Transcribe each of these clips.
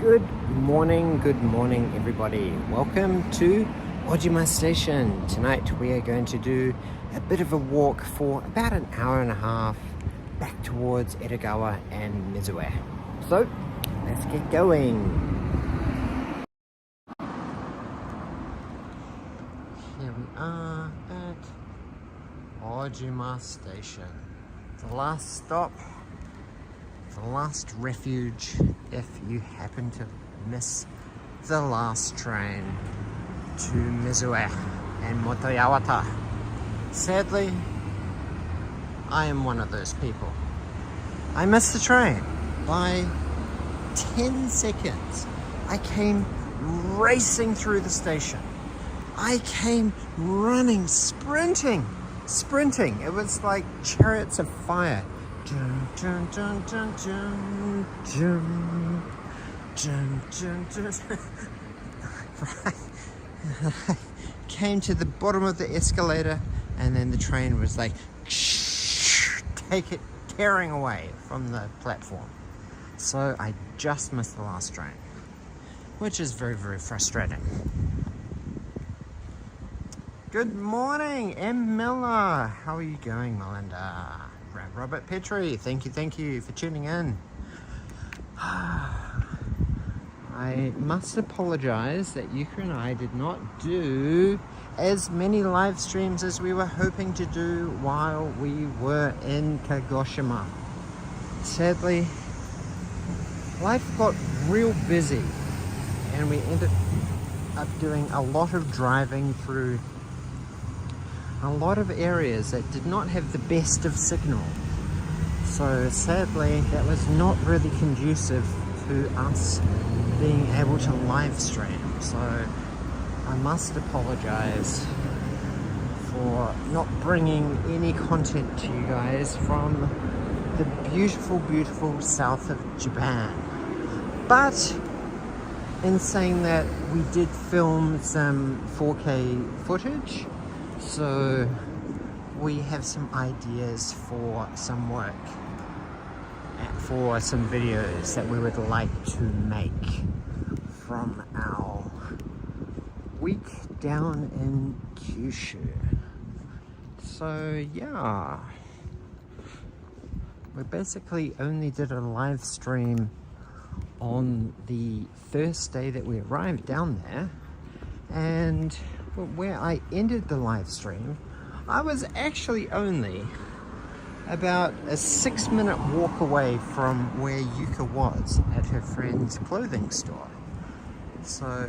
Good morning everybody. Welcome to Ojima Station. Tonight we are going to do a bit of a walk for about an hour and a half back towards Edogawa and Mizue. So let's get going. Here we are at Ojima Station. The last stop, the last refuge if you happen to miss the last train to Mizue and Motoyawata. Sadly, I am one of those people. I missed the train by 10 seconds. I came racing through the station. I came running, sprinting. It was like chariots of fire. Dun, dun, dun, dun, dun, dun, dun, dun, dun. Right. I came to the bottom of the escalator and then the train was like tearing away from the platform. So I just missed the last train, which is very, very frustrating. Good morning, M. Miller. How are you going, Melinda? Robert Petrie, thank you for tuning in. I must apologize that Yuka and I did not do as many live streams as we were hoping to do while we were in Kagoshima. Sadly, life got real busy and we ended up doing a lot of driving through a lot of areas that did not have the best of signal. So sadly, that was not really conducive to us being able to live stream. So I must apologize for not bringing any content to you guys from the beautiful, beautiful south of Japan. But in saying that, we did film some 4K footage. So we have some ideas for some work, for some videos that we would like to make from our week down in Kyushu. So yeah, we basically only did a live stream on the first day that we arrived down there, and where I ended the live stream, I was actually only about a 6-minute walk away from where Yuka was at her friend's clothing store. So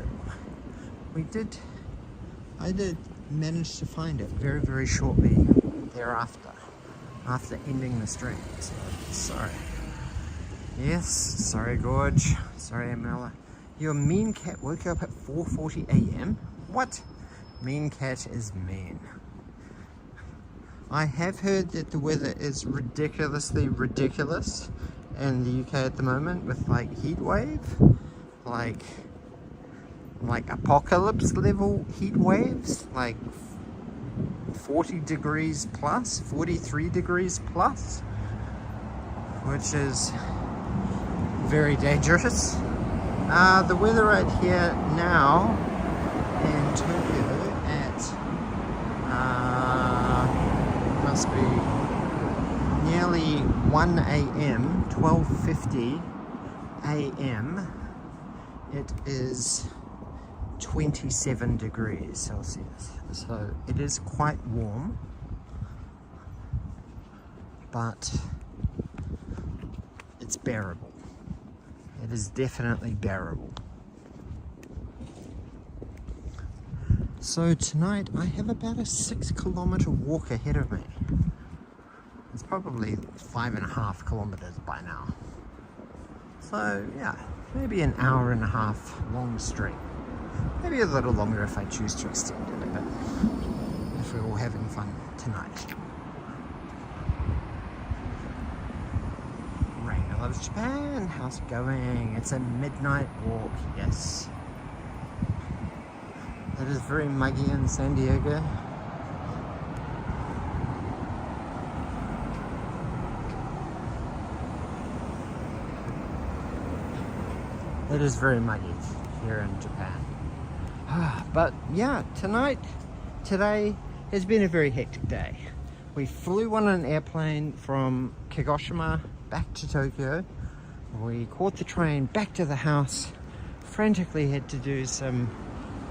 I did manage to find it very, very shortly thereafter, after ending the stream. So sorry. Yes, sorry Gorge, sorry Amela. Your mean cat woke up at 4:40 a.m. What? Mean cat is mean. I have heard that the weather is ridiculously ridiculous in the UK at the moment with like heat wave, like apocalypse level heat waves, like 40 degrees plus, 43 degrees plus, which is very dangerous. The weather right here now in Tokyo must be nearly 1 a.m, 12:50 a.m. It is 27 degrees Celsius, so it is quite warm, but it's bearable. It is definitely bearable. So tonight I have about a 6-kilometer walk ahead of me. It's probably 5.5 kilometers by now. So yeah, maybe an hour and a half long stream. Maybe a little longer if I choose to extend it a bit, if we're all having fun tonight. Raina loves Japan. How's it going? It's a midnight walk, yes. It is very muggy in San Diego. It is very muggy here in Japan. But yeah, today has been a very hectic day. We flew on an airplane from Kagoshima back to Tokyo. We caught the train back to the house, frantically had to do some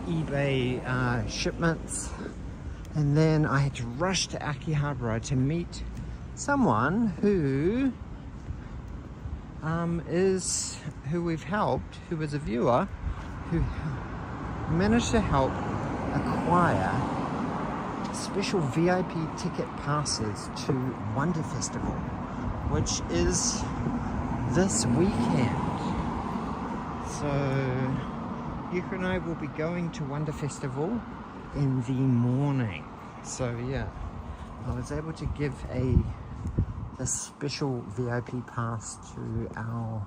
eBay shipments, and then I had to rush to Akihabara to meet someone who we've helped, who was a viewer, who managed to help acquire special VIP ticket passes to Wonder Festival, which is this weekend. So Yuka and I will be going to Wonder Festival in the morning. So yeah, I was able to give a special VIP pass to our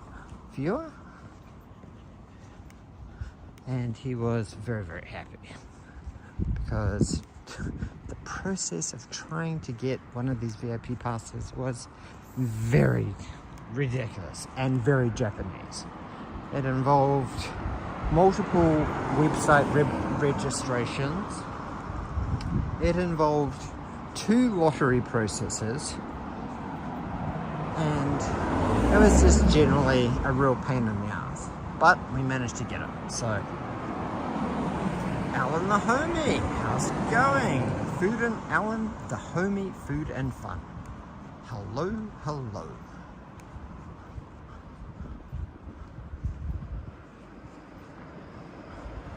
viewer, and he was very, very happy, because the process of trying to get one of these VIP passes was very ridiculous and very Japanese. It involved multiple website registrations. It involved 2 lottery processes, and it was just generally a real pain in the ass. But we managed to get it. So, Alan the homie, how's it going? Alan the homie, food and fun. Hello, hello.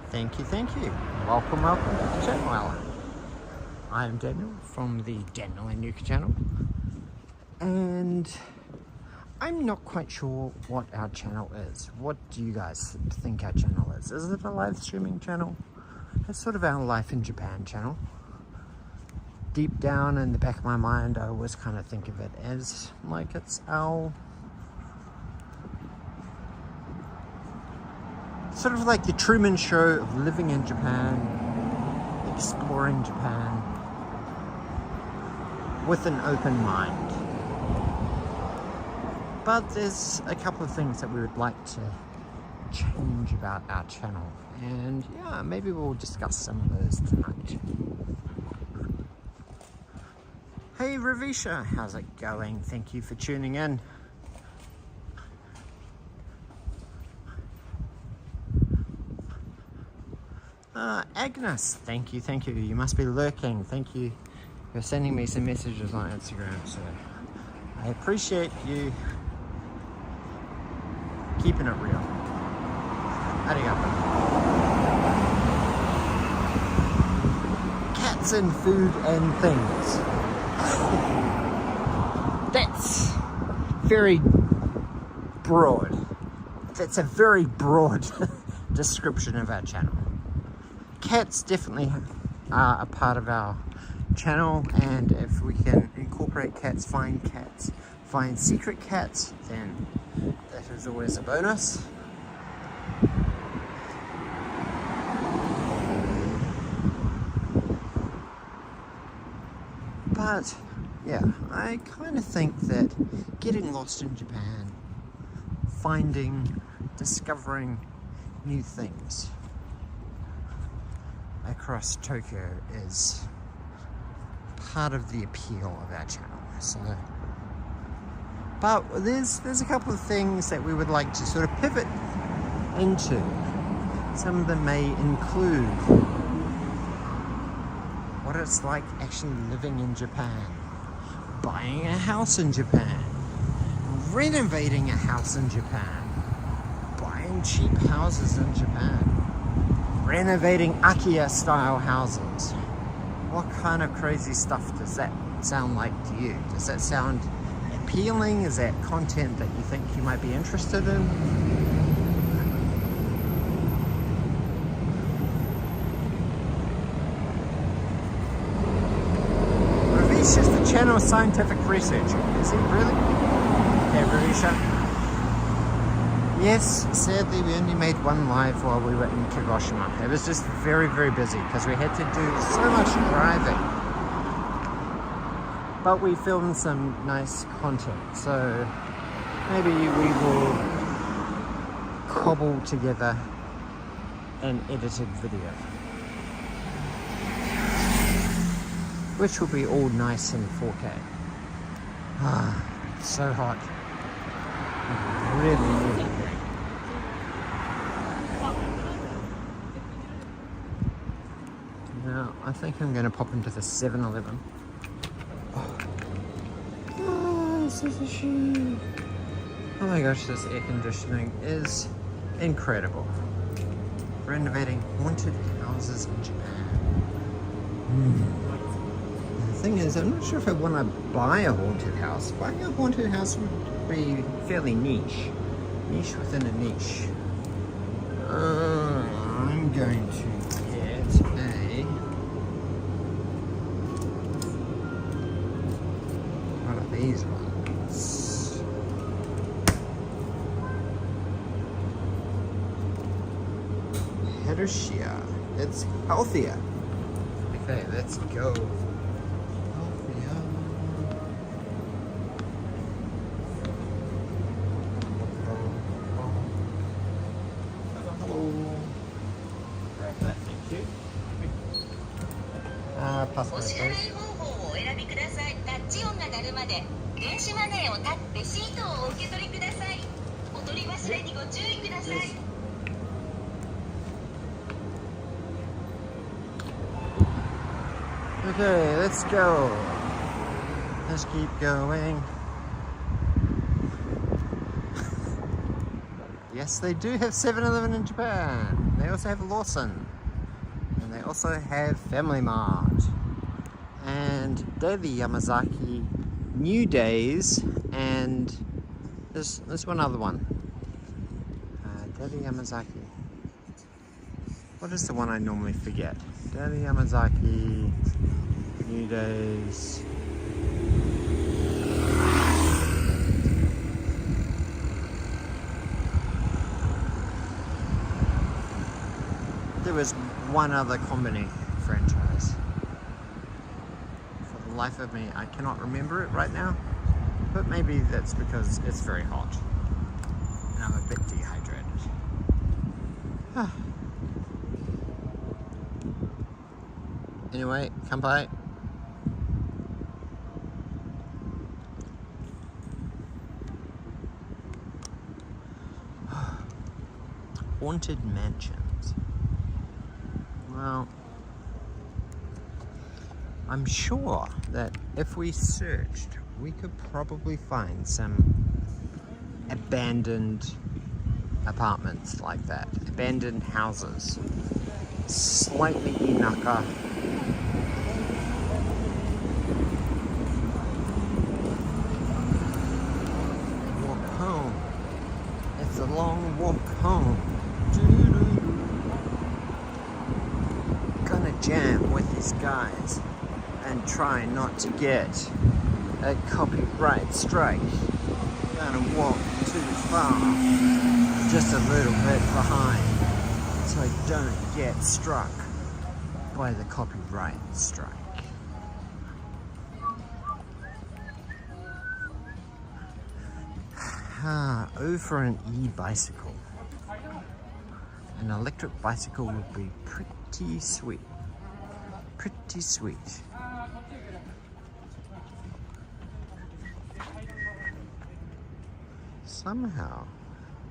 Thank you, thank you. Welcome to the channel, Alan. I am Daniel from the Daniel and Yuka channel, and I'm not quite sure what our channel is. What do you guys think our channel is? Is it a live streaming channel? It's sort of our Life in Japan channel. Deep down in the back of my mind, I always kind of think of it as like it's our sort of like the Truman Show of living in Japan, exploring Japan with an open mind. But there's a couple of things that we would like to change about our channel, and yeah, maybe we'll discuss some of those tonight. Hey Ravisha, how's it going? Thank you for tuning in. Agnes, thank you. You must be lurking. Thank you for sending me some messages on Instagram, so I appreciate you keeping it real. Arigato. Cats and food and things. That's very broad. That's a very broad description of our channel. Cats definitely are a part of our channel, and if we can incorporate cats, find secret cats, then that is always a bonus. But yeah, I kind of think that getting lost in Japan, discovering new things across Tokyo is part of the appeal of our channel. So, but there's a couple of things that we would like to sort of pivot into. Some of them may include what it's like actually living in Japan, buying a house in Japan, renovating a house in Japan, buying cheap houses in Japan, renovating Akiya style houses. What kind of crazy stuff does that sound like to you? Does that sound appealing? Is that content that you think you might be interested in? Ravish is the channel of scientific research. Is it really? Yeah, Ravisha. Yes, sadly we only made one live while we were in Kagoshima. It was just very, very busy because we had to do so much driving. But we filmed some nice content, so maybe we will cobble together an edited video, which will be all nice in 4K. Ah, it's so hot. Really, really hot. Now, I think I'm going to pop into the 7-Eleven. Oh, this is a shame. Oh my gosh, this air conditioning is incredible. Renovating haunted houses in Japan. The thing is, I'm not sure if I want to buy a haunted house. Buying a haunted house would be fairly niche. Niche within a niche. I'm going to get a... What are these ones? Kagoshima. It's healthier. Okay, let's go. Healthier. Hello. Grab that, thank you. Pass my please. お選びください。タッチ音が鳴るまで電子マネーをタッチレシートをお受け取りください。お取り忘れにご注意ください。 Okay, let's go. Let's keep going. Yes, they do have 7-Eleven in Japan. They also have Lawson. And they also have Family Mart. And Daily Yamazaki, New Days, and there's one other one. Daily Yamazaki. What is the one I normally forget? Daily Yamazaki, New Days. There was one other Combini franchise. For the life of me, I cannot remember it right now. But maybe that's because it's very hot. And I'm a bit dehydrated. Anyway, kanpai. Haunted mansions. Well, I'm sure that if we searched, we could probably find some abandoned apartments like that. Abandoned houses. Slightly inaka. Walk home. It's a long walk home. Gonna jam with these guys and try not to get a copyright strike. Gonna walk too far, just a little bit behind, so I don't get struck by the copyright strike. Oh, for an e-bicycle. An electric bicycle would be pretty sweet. Pretty sweet. Somehow,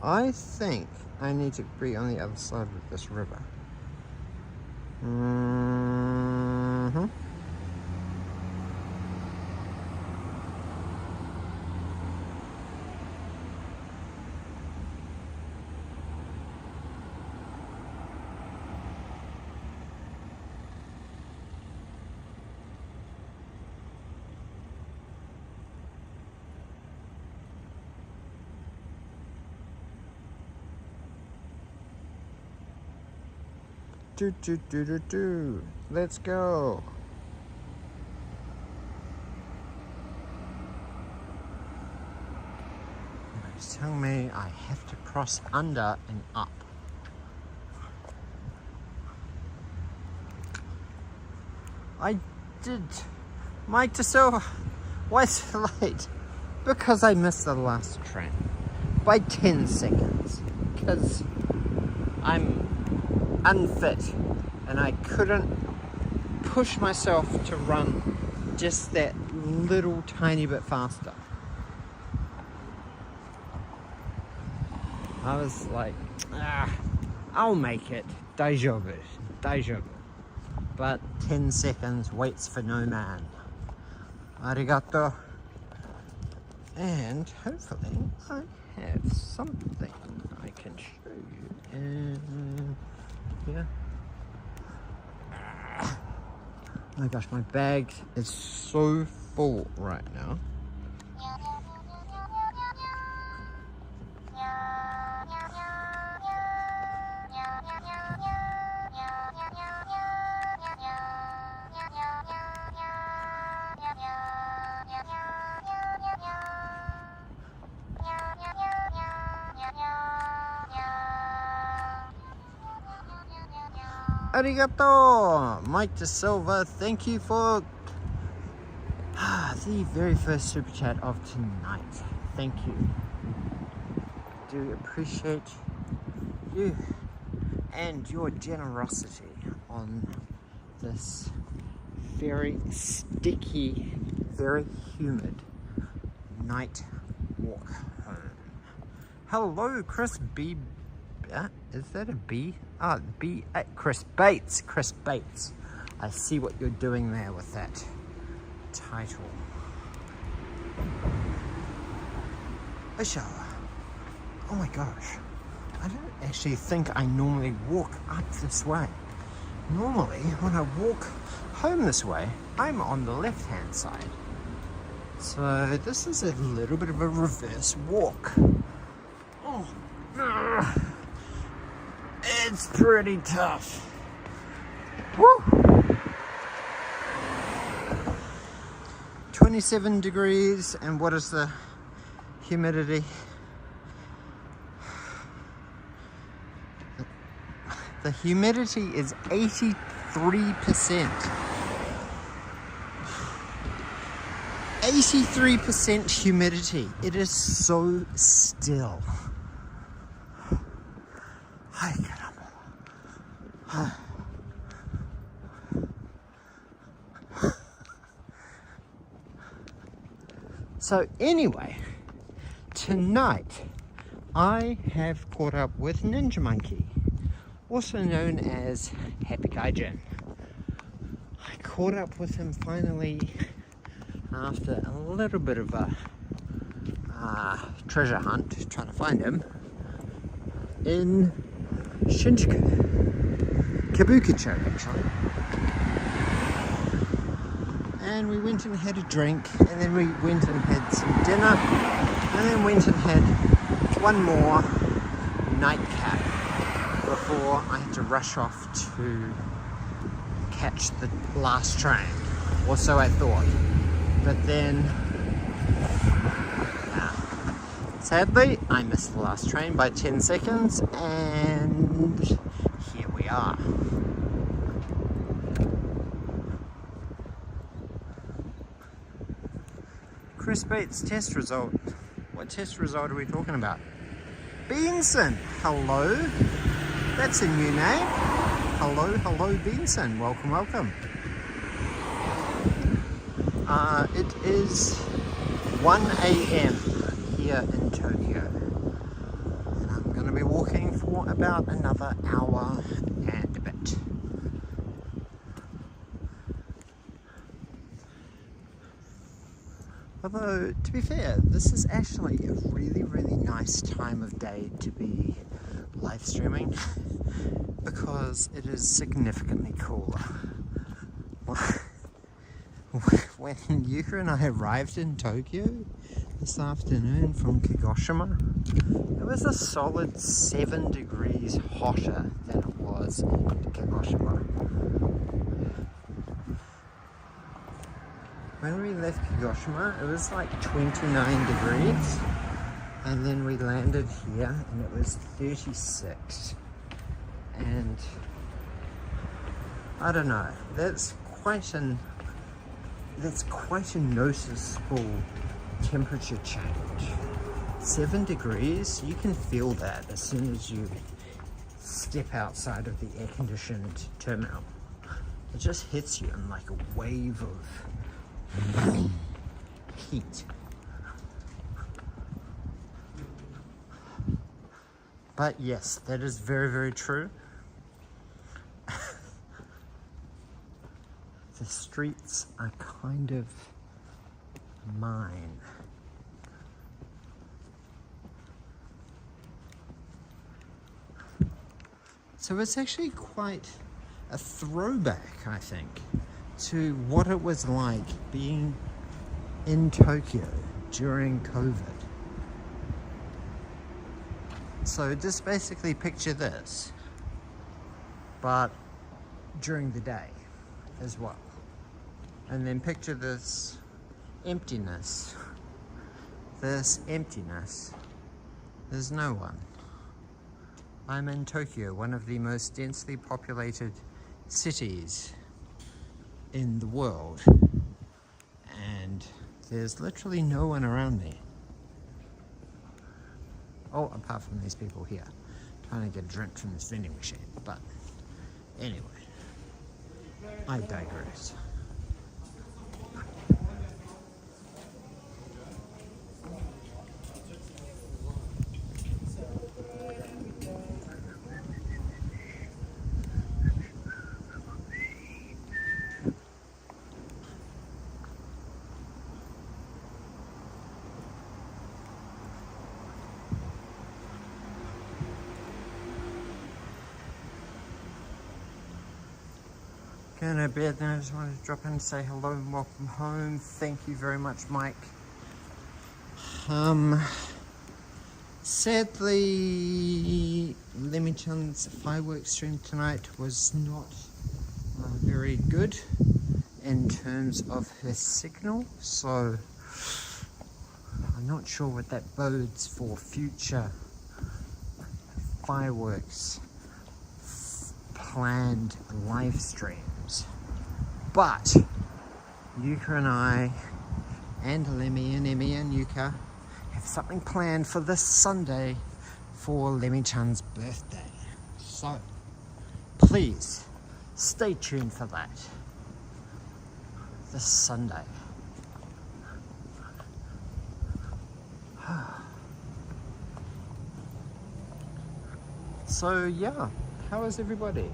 I think I need to be on the other side of this river. Let's go. It's telling me I have to cross under and up. I did. Mike DeSilva, why so late? Because I missed the last train by 10 seconds. because I'm unfit and I couldn't push myself to run just that little tiny bit faster. I was like, I'll make it. Daijoubu. But 10 seconds waits for no man. Arigato. And hopefully I have something I can show you. And yeah. Oh my gosh, my bag is so full right now. Arigato! Mike De Silva, thank you for the very first super chat of tonight. Thank you. Do appreciate you and your generosity on this very sticky, very humid night walk home. Hello, Chris B. Is that a B? Ah, B. Chris Bates. Chris Bates. I see what you're doing there with that title. Oh my gosh. I don't actually think I normally walk up this way. Normally, when I walk home this way, I'm on the left-hand side. So this is a little bit of a reverse walk. Oh, it's pretty tough. Woo! 27 degrees, and what is the humidity? The humidity is 83%. 83% humidity. It is so still. Ay, caramba. So anyway, tonight I have caught up with Ninja Monkey, also known as Happy Gaijin. I caught up with him finally after a little bit of a treasure hunt, trying to find him in Shinjuku, Kabukicho actually. And we went and had a drink, and then we went and had some dinner, and then went and had one more nightcap before I had to rush off to catch the last train, or so I thought. But then, sadly, I missed the last train by 10 seconds, and here we are. Chris Bates test result. What test result are we talking about? Beanson, hello. That's a new name. Hello Beanson. Welcome. It is 1 a.m. here in Tokyo. And I'm going to be walking for about another hour and a bit. Although, to be fair, this is actually a really, really nice time of day to be live streaming because it is significantly cooler. When Yuka and I arrived in Tokyo this afternoon from Kagoshima, it was a solid 7 degrees hotter than it was in Kagoshima. When we left Kagoshima, it was like 29 degrees, and then we landed here and it was 36. And I don't know, that's quite a noticeable temperature change. 7 degrees. You can feel that as soon as you step outside of the air-conditioned terminal. It just hits you in like a wave of heat. But yes, that is very, very true. The streets are kind of mine. So it's actually quite a throwback, I think, to what it was like being in Tokyo during COVID. So just basically picture this, but during the day as well. And then picture this emptiness. This emptiness. There's no one. I'm in Tokyo, one of the most densely populated cities in the world. And there's literally no one around me. Oh, apart from these people here, trying to get a drink from this vending machine. But anyway, I digress. Going to bed now. I just wanted to drop in and say hello and welcome home. Thank you very much, Mike. Sadly, Lemmy-chan's fireworks stream tonight was not very good in terms of her signal, so I'm not sure what that bodes for future fireworks planned live streams. But Yuka and I and Lemmy and Emmy and Yuka have something planned for this Sunday for Lemmy-chan's birthday. So please stay tuned for that this Sunday. So yeah, how is everybody?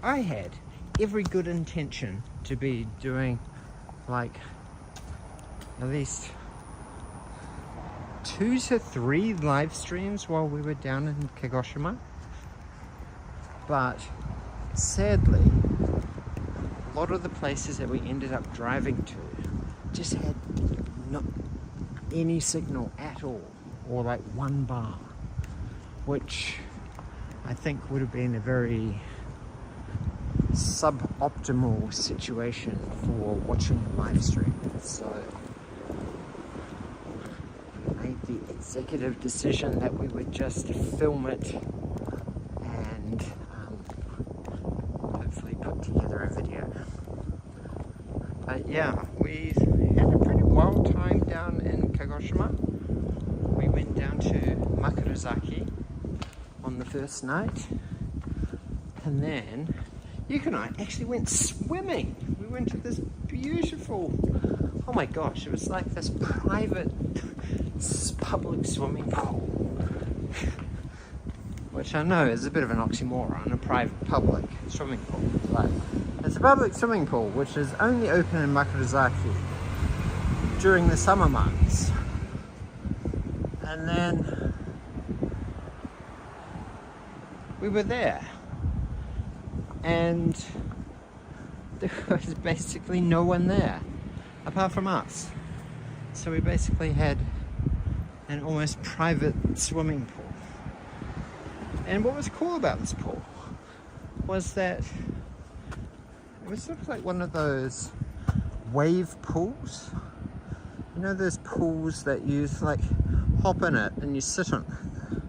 I had every good intention to be doing like at least 2 to 3 live streams while we were down in Kagoshima, but sadly a lot of the places that we ended up driving to just had not any signal at all, or like 1 bar, which I think would have been a very suboptimal situation for watching a live stream. So I made the executive decision that we would just film it and hopefully put together a video. But yeah, we had a pretty wild time down in Kagoshima. We went down to Makuruzaki on the first night, and then Yuka and I actually went swimming. We went to this beautiful, oh my gosh, it was like this private public swimming pool, which I know is a bit of an oxymoron, a private public swimming pool, but it's a public swimming pool which is only open in Makuruzaki during the summer months. And then we were there, and there was basically no one there apart from us. So we basically had an almost private swimming pool. And what was cool about this pool was that it was sort of like one of those wave pools. You know those pools that you like hop in it and you sit on it?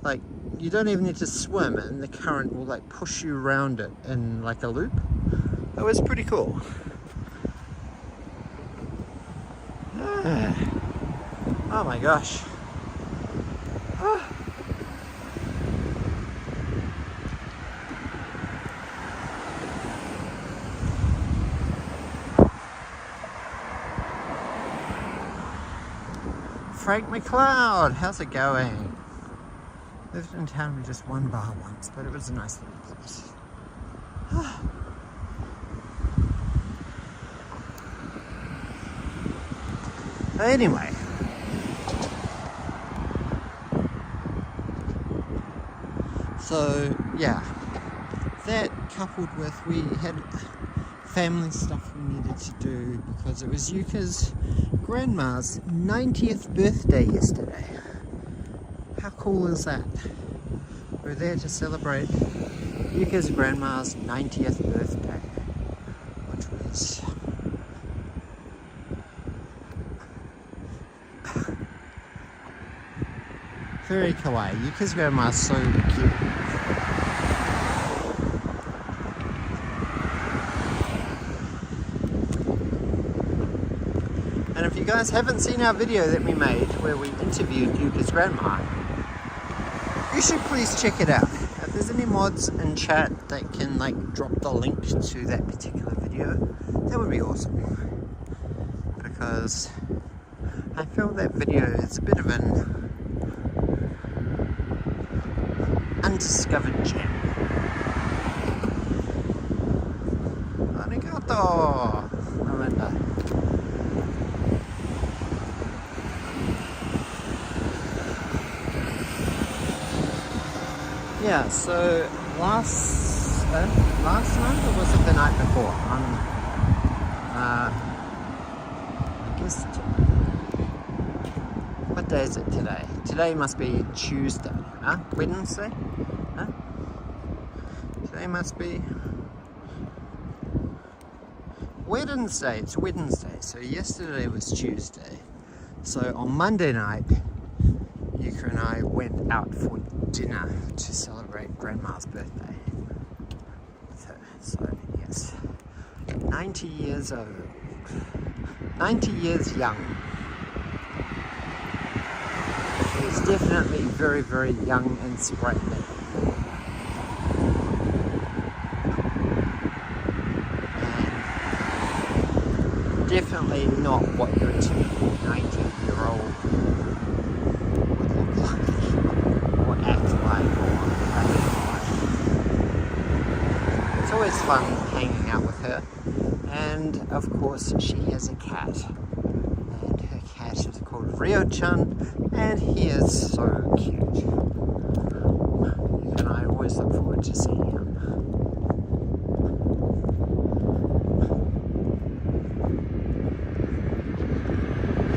Like, you don't even need to swim and the current will like push you around it in like a loop. That was pretty cool. Oh my gosh. Frank McLeod, how's it going? Lived in town with just one bar once, but it was a nice little place. Anyway, so yeah, that coupled with we had family stuff we needed to do because it was Yuka's grandma's 90th birthday yesterday. How cool is that? We're there to celebrate Yuka's grandma's 90th birthday, which was very kawaii. Yuka's grandma's so cute. And if you guys haven't seen our video that we made where we interviewed Yuka's grandma, you should please check it out. If there's any mods in chat that can like drop the link to that particular video, that would be awesome. Because I feel that video is a bit of an undiscovered gem. Arigato, Amanda. Yeah, so last night, or was it the night before? I guess. What day is it today? Today must be Tuesday, huh? Wednesday? Huh? Today must be Wednesday. It's Wednesday. So yesterday was Tuesday. So on Monday night, Yuka and I went out for dinner to celebrate Grandma's birthday with her. So yes, 90 years old, 90 years young. She's definitely very, very young and sprightly. And definitely not what your typical 90-year-old would look like or act like or it's always fun hanging out with her. And of course she has a cat. And her cat is called Rio-chan, and he is so cute. And I always look forward to seeing him.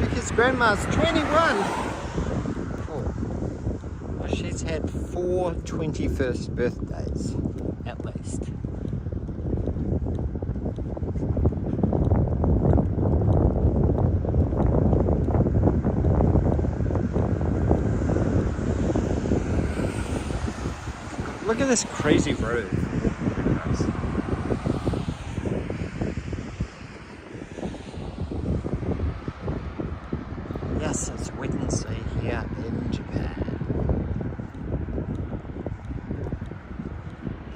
Yuka's grandma's 21! Oh. Well, she's had 4 21st birthdays, at least. Look at this crazy road. Yes, it's Wednesday here in Japan.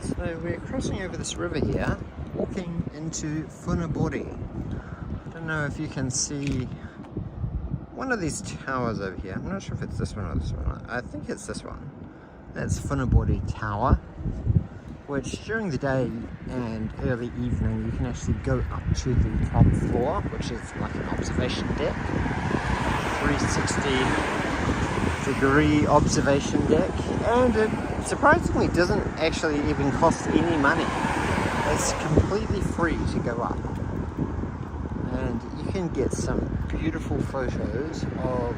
So we're crossing over this river here, walking into Funabori. I don't know if you can see one of these towers over here. I'm not sure if it's this one or this one. I think it's this one. That's Funabori Tower, which during the day and early evening you can actually go up to the top floor, which is like an observation deck, 360-degree observation deck, and it surprisingly doesn't actually even cost any money. It's completely free to go up, and you can get some beautiful photos of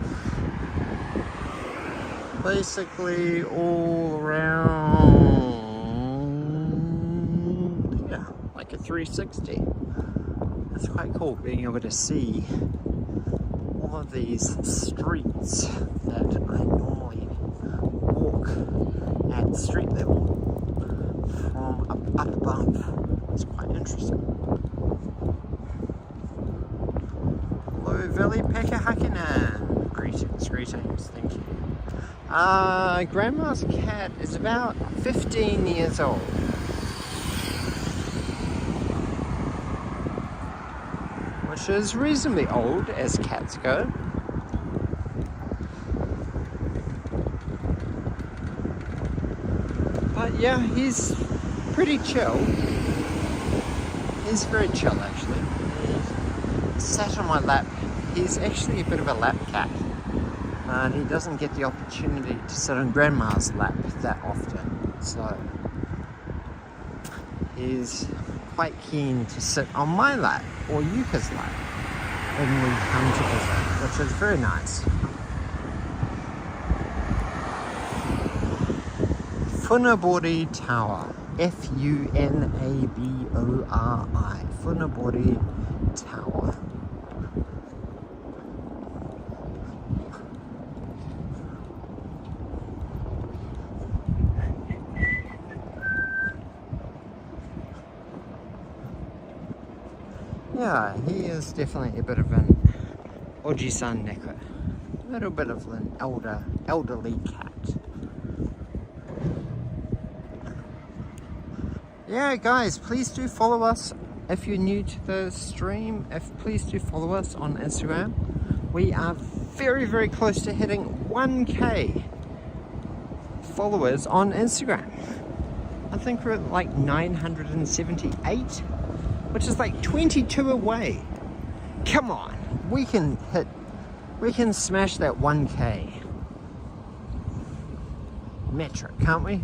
basically all around, yeah, like a 360. It's quite cool being able to see all of these streets that I normally walk at street level from up above. It's quite interesting. Although Vili Pekka Hakinen. Greetings, thank you. Grandma's cat is about 15 years old. Which is reasonably old as cats go. But yeah, he's pretty chill. He's very chill actually. He sat on my lap. He's actually a bit of a lap cat. And he doesn't get the opportunity to sit on Grandma's lap that often. So he's quite keen to sit on my lap or Yuka's lap when we come to visit, which is very nice. Funabori Tower. F-U-N-A-B-O-R-I. Funabori Tower. Yeah, he is definitely a bit of an Oji-san neko. A little bit of an elderly cat. Yeah, guys, please do follow us if you're new to the stream. Please do follow us on Instagram. We are very, very close to hitting 1K followers on Instagram. I think we're at like 978, which is like 22 away. Come on, we can smash that 1K metric, can't we?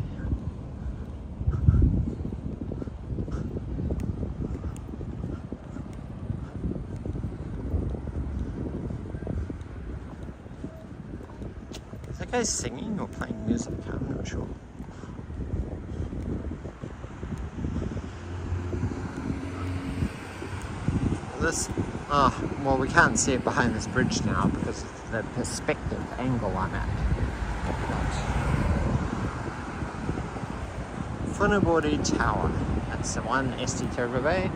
Is that guy singing or playing music? I'm not sure. This, well, we can't see it behind this bridge now because of the perspective angle I'm at. But Funabori Tower, that's the one, Esti Turbo Bay.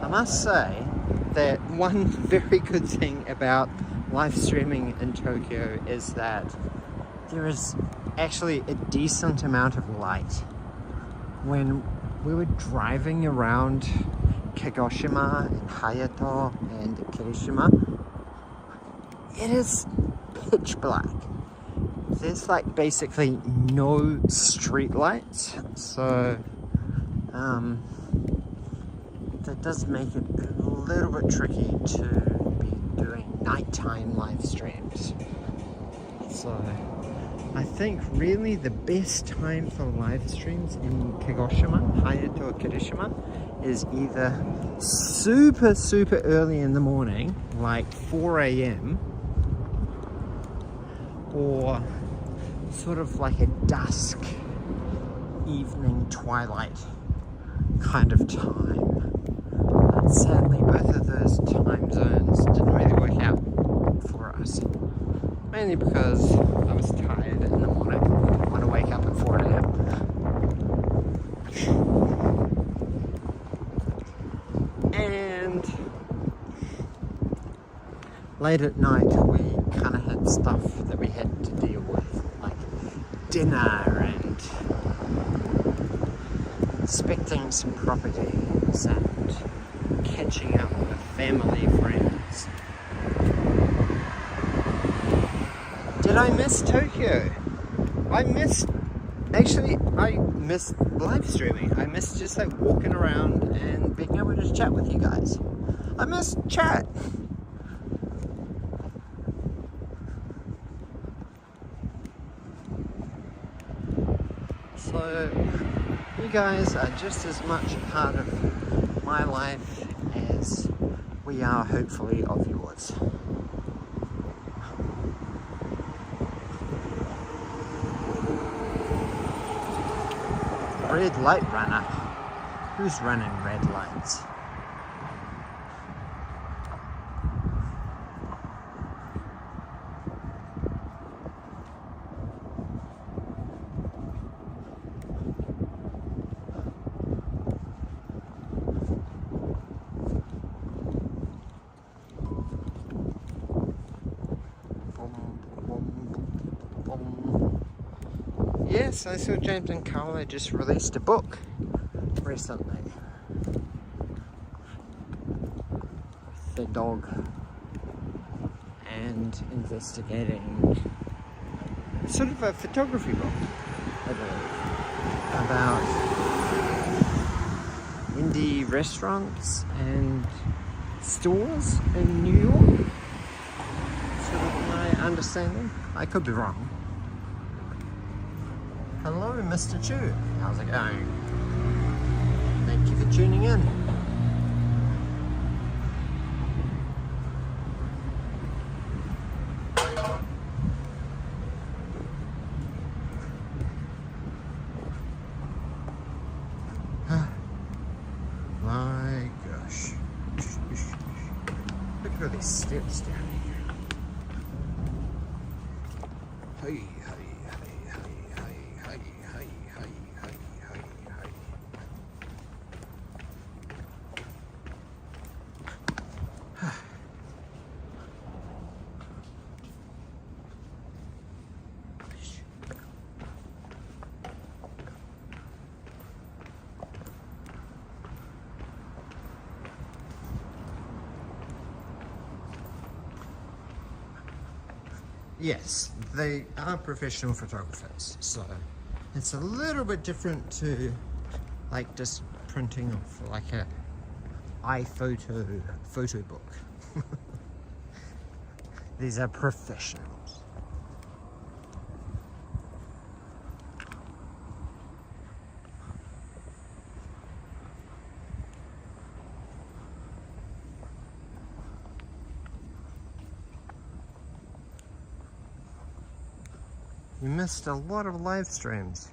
I must say that one very good thing about live streaming in Tokyo is that there is actually a decent amount of light. When we were driving around Kagoshima and Hayato and Kagoshima, it is pitch black. There's like basically no street lights, so that does make it a little bit tricky to be doing nighttime live streams. So I think really the best time for live streams in Kagoshima, Hayato or Kagoshima, is either super early in the morning, like 4 AM, or sort of like a dusk, evening, twilight kind of time. But sadly, both of those time zones didn't really work out for us. Mainly because I was tired in the morning. I want to wake up at 4 AM. And late at night, we kind of had stuff that we had to deal with, like dinner and inspecting some properties and catching up with family friends. Did I miss Tokyo? I missed live streaming. I missed just like walking around and being able to chat with you guys. I missed chat. So you guys are just as much a part of my life as we are hopefully of yours. Red light runner. Who's running red lights? Yes, I saw James and Carla just released a book recently. The dog and investigating sort of a photography book, I believe, about indie restaurants and stores in New York. Sort of my understanding. I could be wrong. Hello, Mr. Chu. How's it going? Thank you for tuning in. My gosh. Look at all these steps down here. Hey, hey, hey, hey, hey, hey, hey, hey, hey, hey, hey. Yes, they are professional photographers, so it's a little bit different to like just printing off like a iPhoto photo book. These are professionals. You missed a lot of live streams.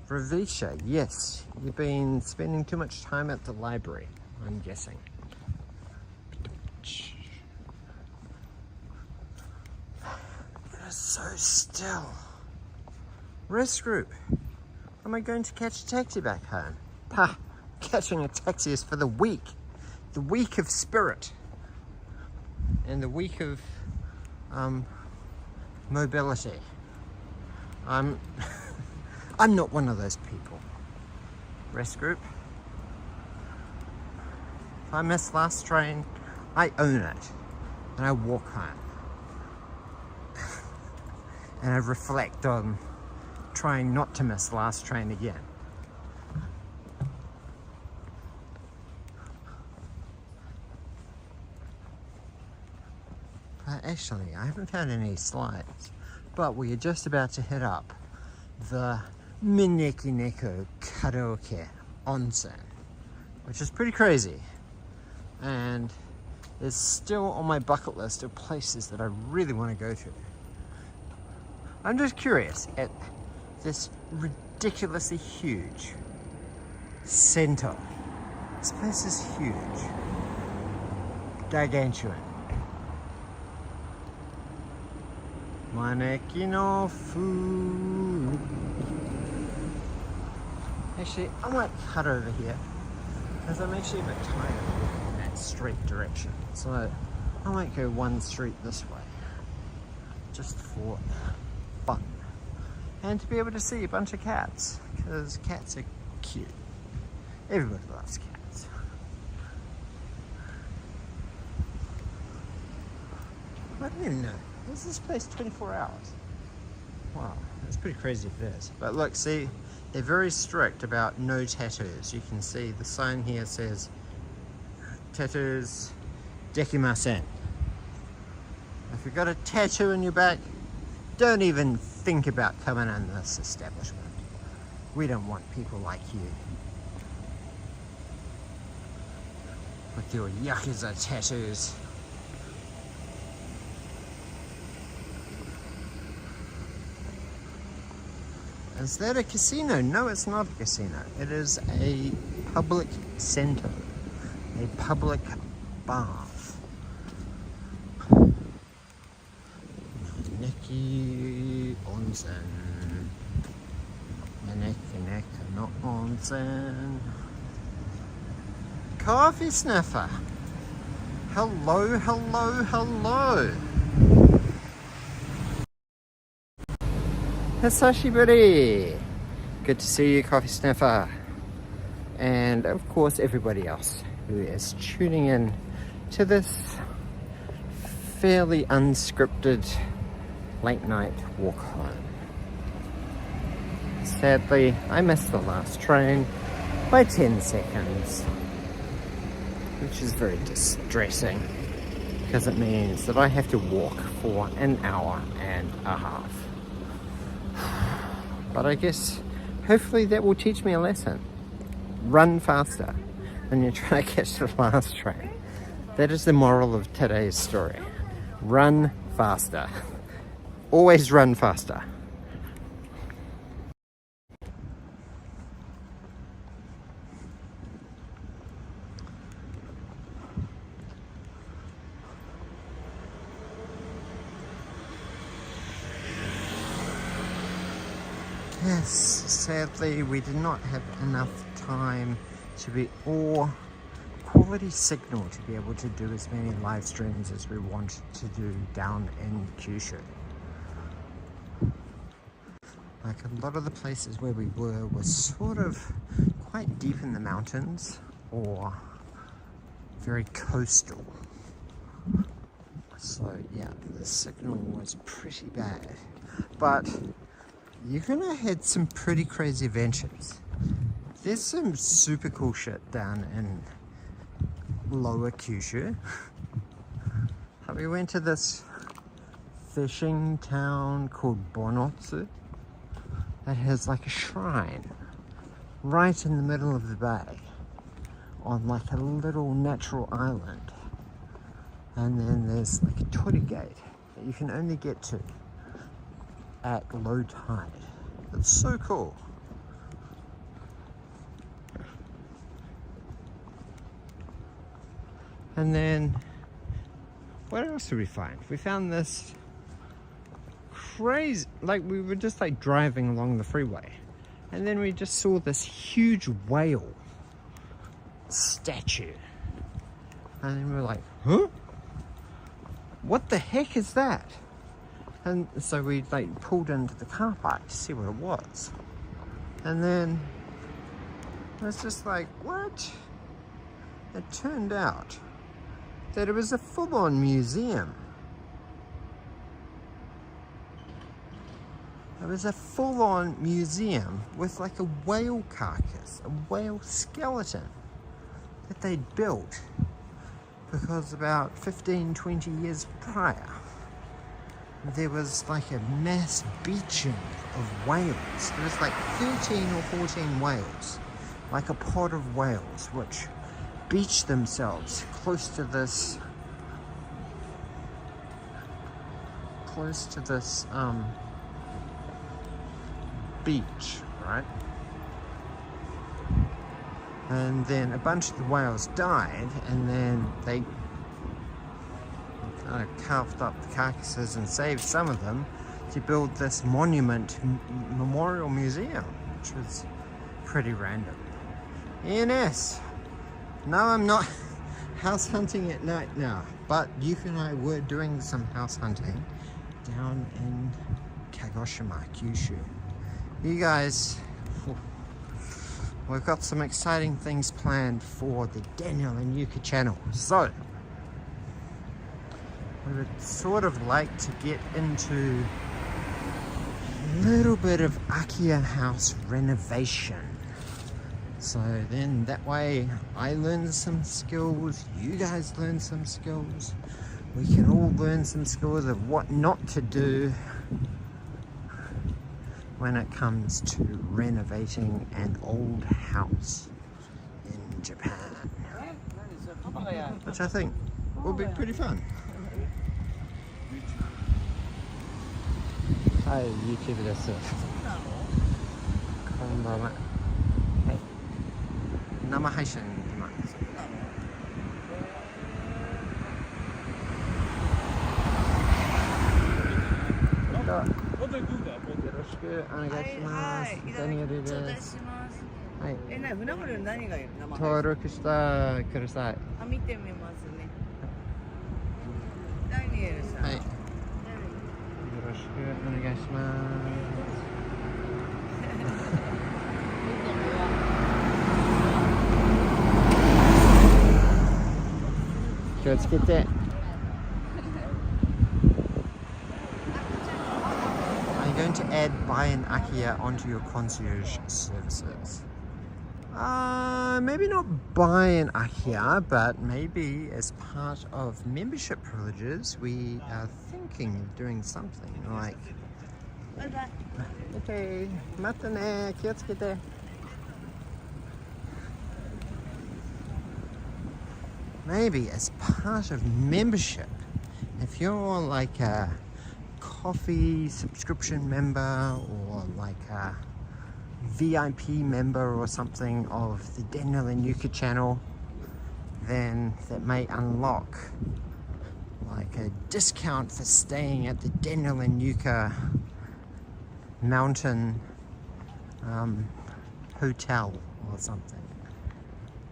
Ravisha, yes, you've been spending too much time at the library, I'm guessing. It is so still. Rest group. Am I going to catch a taxi back home? Pah, catching a taxi is for the weak. The weak of spirit. And the weak of mobility. I'm not one of those people. Rest group. If I miss last train, I own it. And I walk home. And I reflect on trying not to miss last train again. Actually, I haven't found any slides. But we are just about to hit up the Mineki-neko Karaoke Onsen, which is pretty crazy and is still on my bucket list of places that I really want to go to. I'm just curious at this ridiculously huge center. This place is huge, gargantuan. Maneki no food. Actually, I might cut over here because I'm actually a bit tired in that straight direction. So I might go one street this way just for fun and to be able to see a bunch of cats because cats are cute. Everybody loves cats. I don't even know. Is this place 24 hours? Wow, that's pretty crazy if it is. But look, see, they're very strict about no tattoos. You can see the sign here says, tattoos dekimasen. If you've got a tattoo in your back, don't even think about coming in this establishment. We don't want people like you. With your Yakuza tattoos. Is that a casino? No, it's not a casino. It is a public center, a public bath. Maneki onsen. Maneki no onsen. Coffee sniffer. Hello, hello, hello. Hisashiburi! Good to see you, Coffee Sniffer. And of course, everybody else who is tuning in to this fairly unscripted late night walk home. Sadly, I missed the last train by 10 seconds, which is very distressing because it means that I have to walk for an hour and a half. But I guess hopefully that will teach me a lesson. Run faster when you're trying to catch the last train. That is the moral of today's story. Run faster. Always run faster. Yes, sadly we did not have enough time to be or quality signal to be able to do as many live streams as we wanted to do down in Kyushu. Like a lot of the places where we were sort of quite deep in the mountains or very coastal. So yeah, the signal was pretty bad. But you're gonna had some pretty crazy adventures. There's some super cool shit down in Lower Kyushu. We went to this fishing town called Bonotsu that has like a shrine right in the middle of the bay on like a little natural island. And then there's like a torii gate that you can only get to at low tide. It's so cool. And then what else did we find? We found this crazy, like we were just like driving along the freeway and then we just saw this huge whale statue and then we were like, huh? What the heck is that? And so we like pulled into the car park to see what it was. And then it was just like, what? It turned out that it was a full-on museum. It was a full-on museum with like a whale carcass, a whale skeleton that they'd built because about 15, 20 years prior, there was like a mass beaching of whales. There was like 13 or 14 whales, like a pod of whales, which beached themselves close to this beach, right? And then a bunch of the whales died, and then they kind of carved up the carcasses and saved some of them to build this monument memorial museum, which was pretty random. ENS. No, I'm not house hunting at night now, but Yuka and I were doing some house hunting down in Kagoshima, Kyushu. You guys, we've got some exciting things planned for the Daniel and Yuka channel. So, we would sort of like to get into a little bit of Akiya house renovation. So then that way I learn some skills, you guys learn some skills, we can all learn some skills of what not to do when it comes to renovating an old house in Japan, which I think will be pretty fun. Hi, YouTube です。こんばんは。はい。生配信今。よろしくお願いします。ダニエルです。はい。船堀の何が登録してください。あ、見てみますね。ダニエルさん。はい。よろしくお願いします。Let's get that. Are you going to add buy an Akia onto your concierge services? Maybe not buy an Akia, but maybe as part of membership privileges, we are thinking of doing something like. Okay, mata ne, kiyotsukete. Maybe as part of membership, if you're like a coffee subscription member or like a VIP member or something of the Daniel and Yuka channel, then that may unlock like a discount for staying at the Daniel and Yuka mountain hotel or something.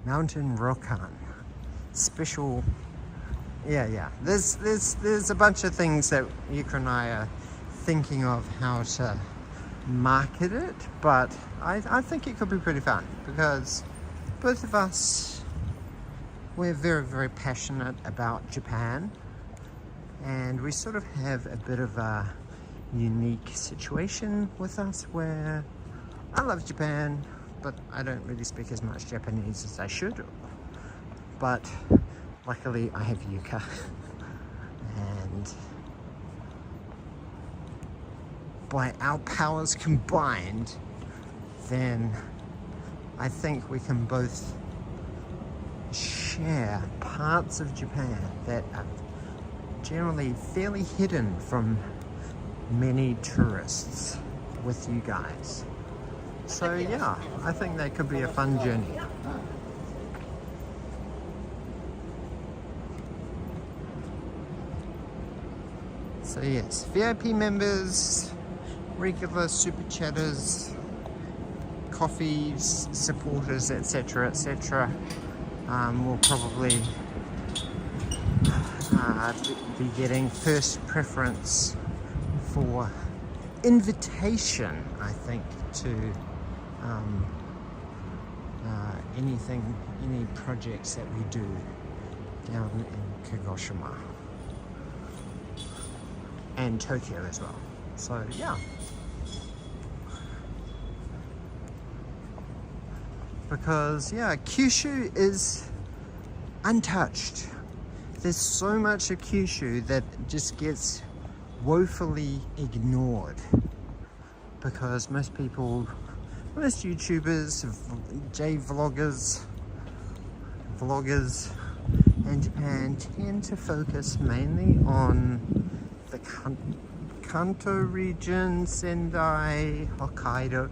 Mountain Rokan. Special, yeah. There's a bunch of things that Yuka and I are thinking of how to market it, but I think it could be pretty fun because both of us, we're very, very passionate about Japan, and we sort of have a bit of a unique situation with us where I love Japan, but I don't really speak as much Japanese as I should. But luckily I have Yuka, and by our powers combined, then I think we can both share parts of Japan that are generally fairly hidden from many tourists with you guys. So yeah, I think that could be a fun journey. So yes, VIP members, regular super chatters, coffees, supporters, etc., etc. Will probably be getting first preference for invitation, I think, to any projects that we do down in Kagoshima and Tokyo as well. So yeah, because yeah, Kyushu is untouched. There's so much of Kyushu that just gets woefully ignored because most YouTubers, vloggers in Japan tend to focus mainly on the Kanto region, Sendai, Hokkaido.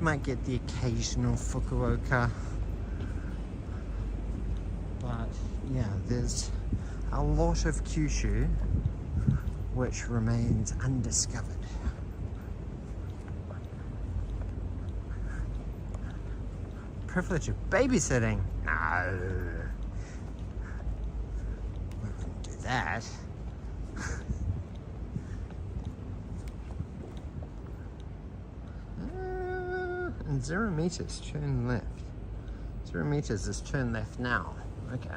Might get the occasional Fukuoka, but yeah, there's a lot of Kyushu which remains undiscovered. Privilege of babysitting? No, we wouldn't do that. And 0 meters, turn left. 0 meters is turn left now. Okay.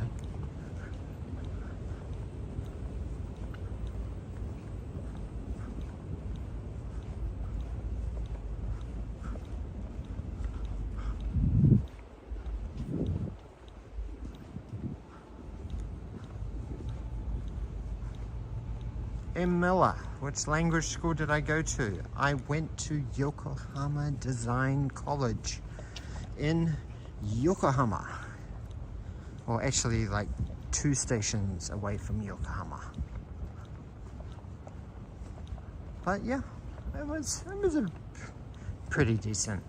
Miller, which language school did I go to? I went to Yokohama Design College in Yokohama. Well, actually like 2 stations away from Yokohama. But yeah, it was a pretty decent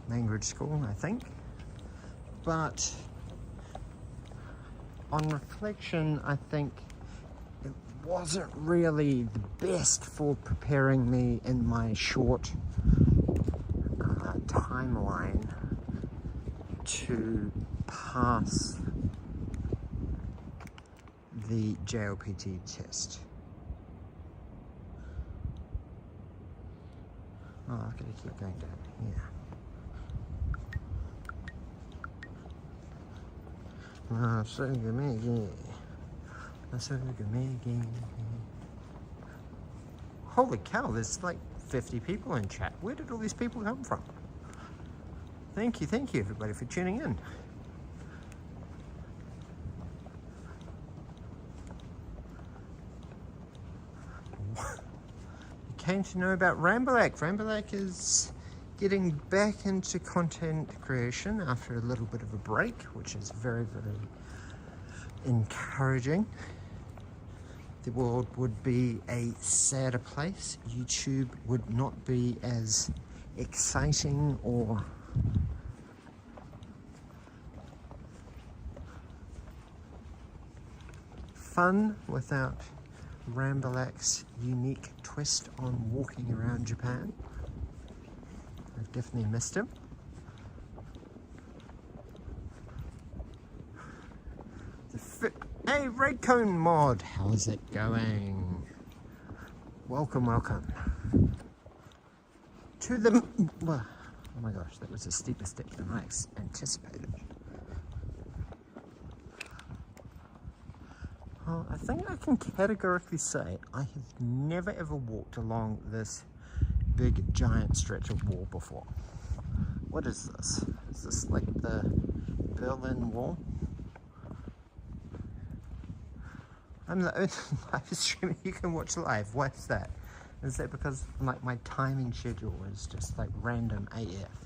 language school, I think. But on reflection, I think it wasn't really the best for preparing me in my short timeline to pass the JLPT test. Oh, I've got to keep going down here. Holy cow, there's like 50 people in chat. Where did all these people come from? Thank you everybody for tuning in. You came to know about Rambleac. Rambleac is getting back into content creation after a little bit of a break, which is very, very encouraging. The world would be a sadder place. YouTube would not be as exciting or fun without Rambleac's unique twist on walking around Japan. I've definitely missed him. Hey, Red Cone Mod, how's it going? Welcome, welcome. To the... Oh my gosh, that was a steeper step than I anticipated. Well, I think I can categorically say I have never ever walked along this big giant stretch of wall before. What is this? Is this like the Berlin Wall? I'm the only live streamer you can watch live. What's that? Is that because like my timing schedule is just like random AF?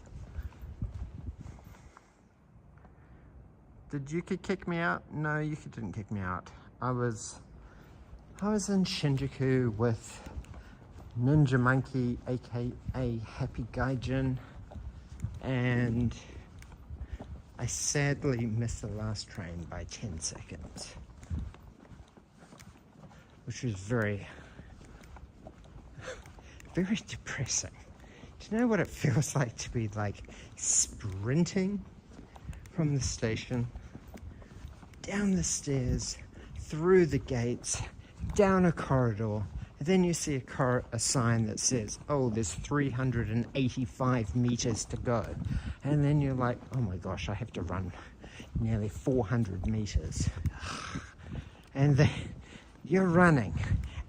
Did Yuka kick me out? No, Yuka didn't kick me out. I was in Shinjuku with Ninja Monkey, aka Happy Gaijin, and I sadly missed the last train by 10 seconds. Which was very, very depressing. Do you know what it feels like to be like sprinting from the station, down the stairs, through the gates, down a corridor, and then you see a sign that says, oh, there's 385 meters to go. And then you're like, oh my gosh, I have to run nearly 400 meters. And then you're running,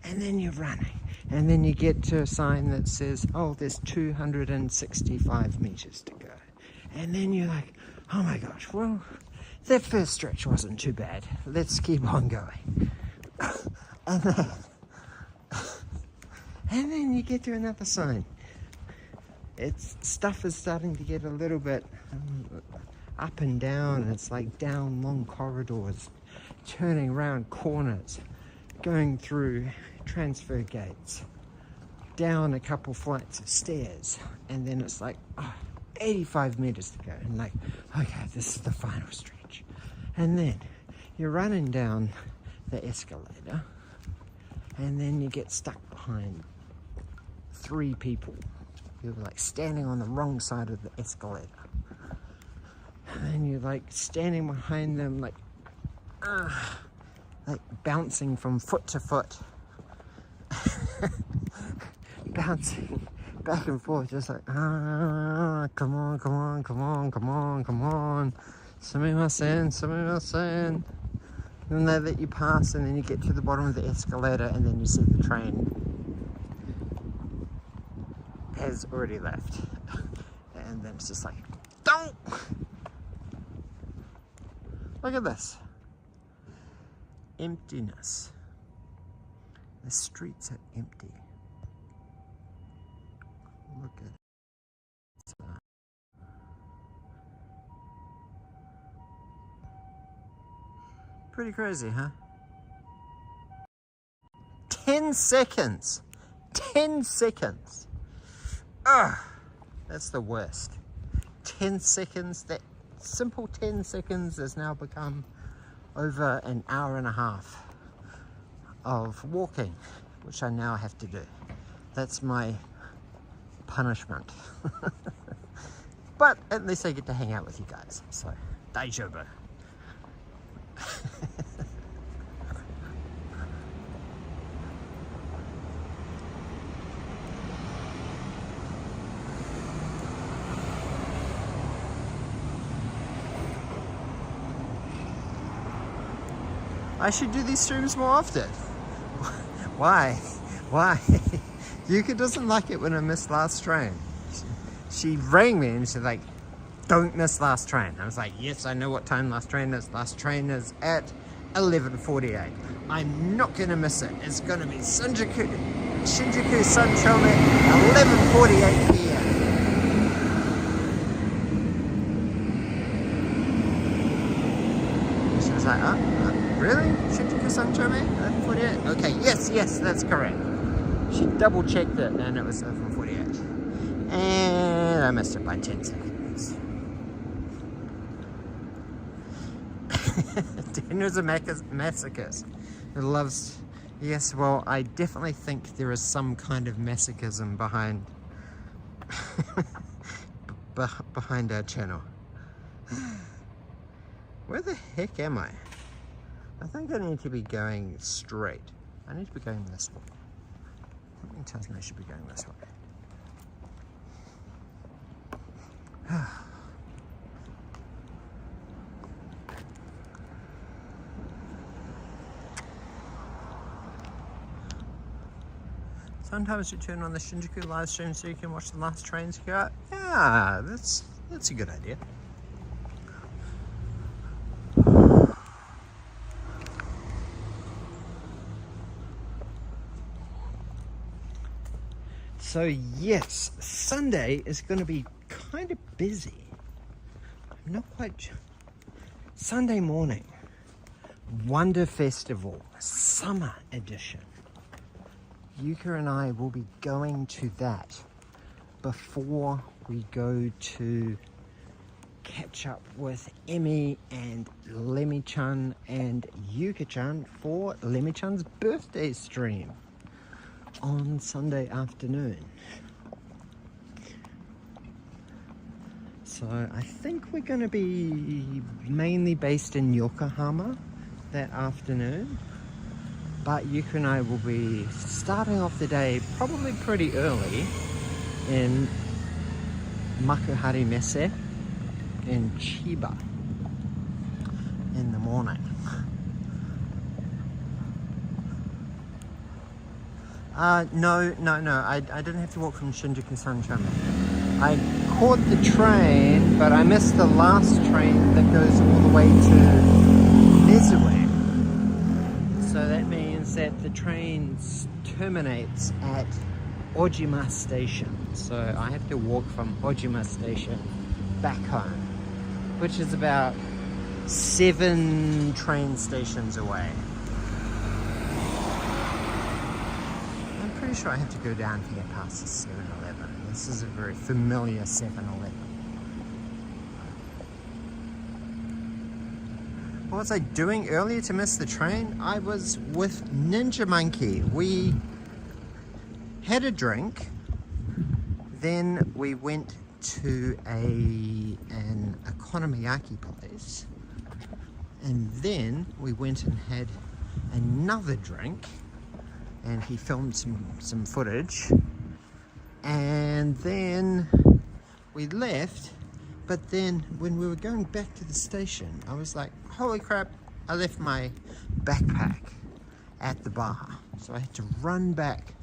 and then you're running, and then you get to a sign that says, oh, there's 265 meters to go. And then you're like, oh my gosh, well, that first stretch wasn't too bad. Let's keep on going. And then you get to another sign. Stuff is starting to get a little bit up and down. It's like down long corridors, turning around corners, going through transfer gates, down a couple flights of stairs, and then it's like 85 meters to go, and like, okay, this is the final stretch. And then you're running down the escalator, and then you get stuck behind 3 people. You're like standing on the wrong side of the escalator, and then you're like standing behind them, like bouncing from foot to foot, bouncing back and forth, just like, come on, sumimasen. And they let you pass, and then you get to the bottom of the escalator, and then you see the train has already left. And then it's just like, don't! Look at this. Emptiness. The streets are empty. Look at it. Pretty crazy, huh? 10 seconds. 10 seconds. Ugh, that's the worst. 10 seconds. That simple 10 seconds has now become over an hour and a half of walking, which I now have to do. That's my punishment. But at least I get to hang out with you guys, so daijoubu. I should do these streams more often. Why? Why? Yuka doesn't like it when I miss last train. She rang me and she's like, don't miss last train. I was like, yes, I know what time last train is. Last train is at 11:48. I'm not gonna miss it. It's gonna be Shinjuku Sanchome, 11:48 p.m. She was like, really? Shinjuku Sanchome, 11:48? Okay, yes, that's correct. She double checked it and it was 11:48. And I missed it by 10 seconds. Daniel's a masochist who loves... Yes, well, I definitely think there is some kind of masochism behind behind our channel. Where the heck am I? I think I need to be going straight. I need to be going this way. Something tells me I should be going this way. Sometimes you turn on the Shinjuku live stream so you can watch the last trains go. Yeah, that's a good idea. So yes, Sunday is going to be kind of busy. I'm not quite sure. Sunday morning, Wonder Festival, Summer Edition. Yuka and I will be going to that before we go to catch up with Emmy and Lemmy-chan and Yuka-chan for Lemmy-chan's birthday stream on Sunday afternoon. So I think we're going to be mainly based in Yokohama that afternoon. But Yuka and I will be starting off the day probably pretty early in Makuhari Messe in Chiba in the morning. No, I didn't have to walk from Shinjuku Sanchome. I caught the train, but I missed the last train that goes all the way to Mizue. So that means that the train terminates at Ojima Station. So I have to walk from Ojima Station back home, which is about 7 train stations away. I'm pretty sure I have to go down here past the 7-Eleven. This is a very familiar 7-Eleven. What was I doing earlier to miss the train? I was with Ninja Monkey. We had a drink, then we went to an okonomiyaki place, and then we went and had another drink, and he filmed some footage, and then we left. But then when we were going back to the station, I was like, holy crap, I left my backpack at the bar. So I had to run back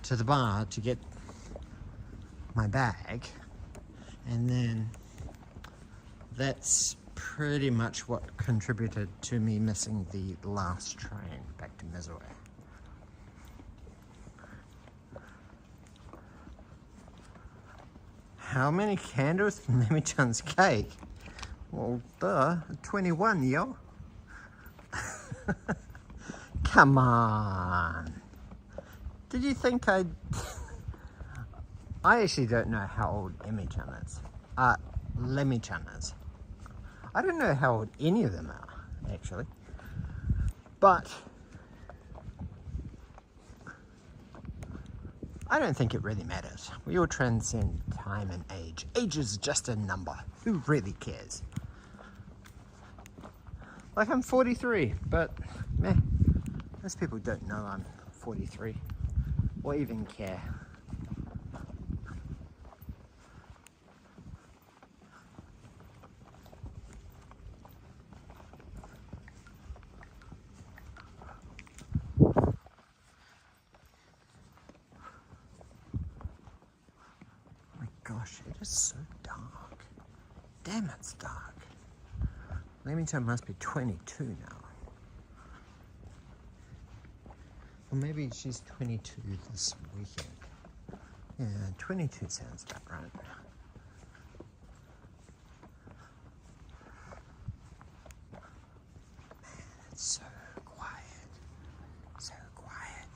to the bar to get my bag. And then that's pretty much what contributed to me missing the last train back to Mizue. How many candles in Lemmy-chan's cake? Well, duh, 21, yo. Come on. Did you think I actually don't know how old Emmy-chan is. Lemmy-chan is. I don't know how old any of them are, actually. But I don't think it really matters. We all transcend time and age. Age is just a number. Who really cares? Like, I'm 43, but meh, most people don't know I'm 43 or even care. is so dark. Damn, it's dark. Leamington must be 22 now. Or maybe she's 22 this weekend. Yeah, 22 sounds about right. It's so quiet. So quiet.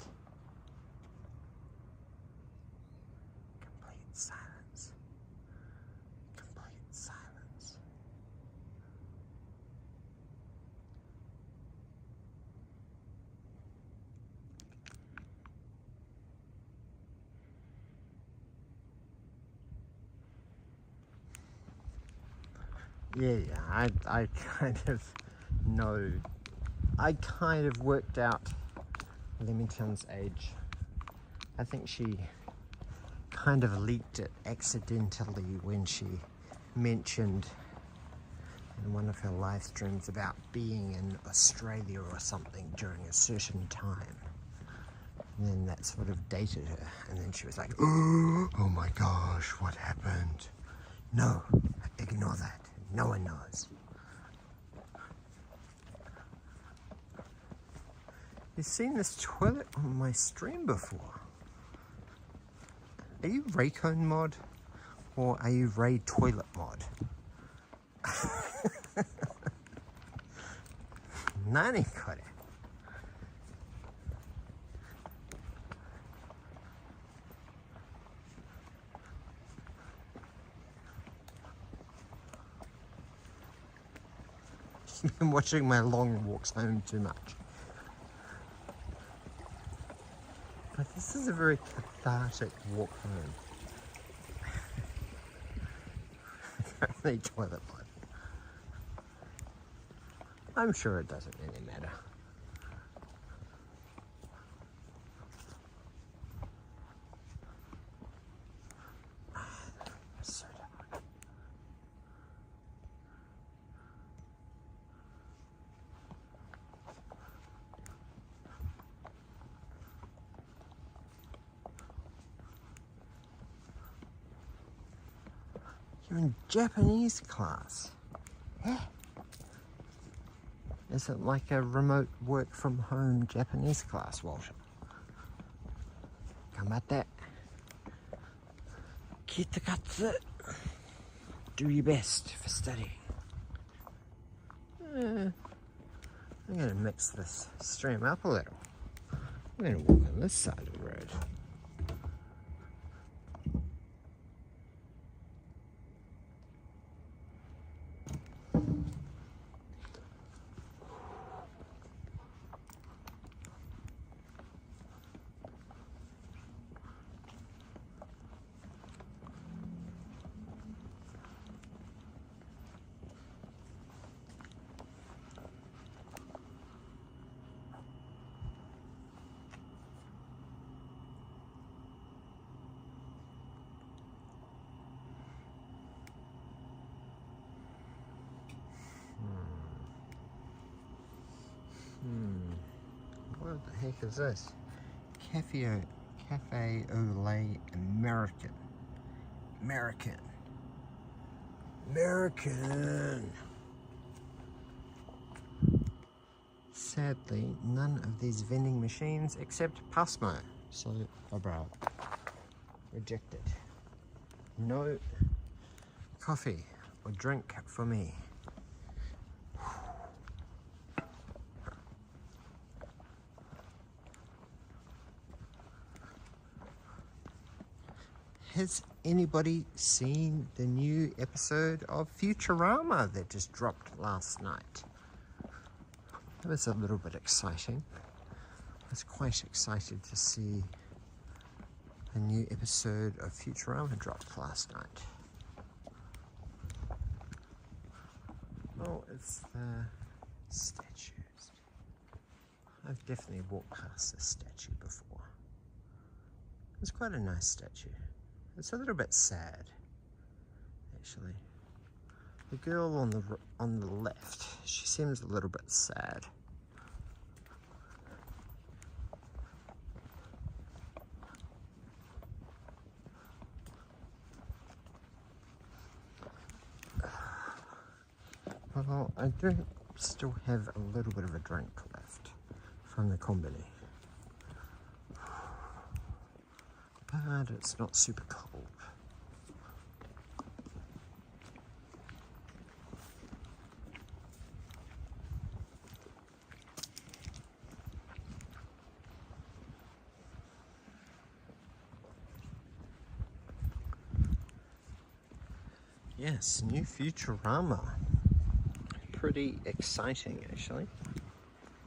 Complete silence. Complete silence. Yeah, I kind of know. I kind of worked out Leamington's age. I think she kind of leaked it accidentally when she mentioned in one of her live streams about being in Australia or something during a certain time. And then that sort of dated her. And then she was like, oh my gosh, what happened? No, ignore that. No one knows. You've seen this toilet on my stream before. Are you Raycone mod or are you Ray Toilet mod? Nani kore? You've been watching my long walks home too much. But this is a very cathartic walk home. Only toilet blood. I'm sure it doesn't really matter. So dark. You're in Japanese class. Eh? Is it like a remote work from home Japanese class, Walter? Gamate. Kitakatsu. Do your best for studying. I'm going to mix this stream up a little. I'm going to walk on this side of the road. What the heck is this? Cafe au lait American. Sadly, none of these vending machines except Pasmo. So, bye-bye. Rejected. No coffee or drink for me. Has anybody seen the new episode of Futurama that just dropped last night? It was a little bit exciting. I was quite excited to see a new episode of Futurama dropped last night. Oh, it's the statues. I've definitely walked past this statue before. It's quite a nice statue. It's a little bit sad, actually. The girl on the left, she seems a little bit sad. Well, I do still have a little bit of a drink left from the combini. But it's not super cold. Yes, new Futurama. Pretty exciting, actually.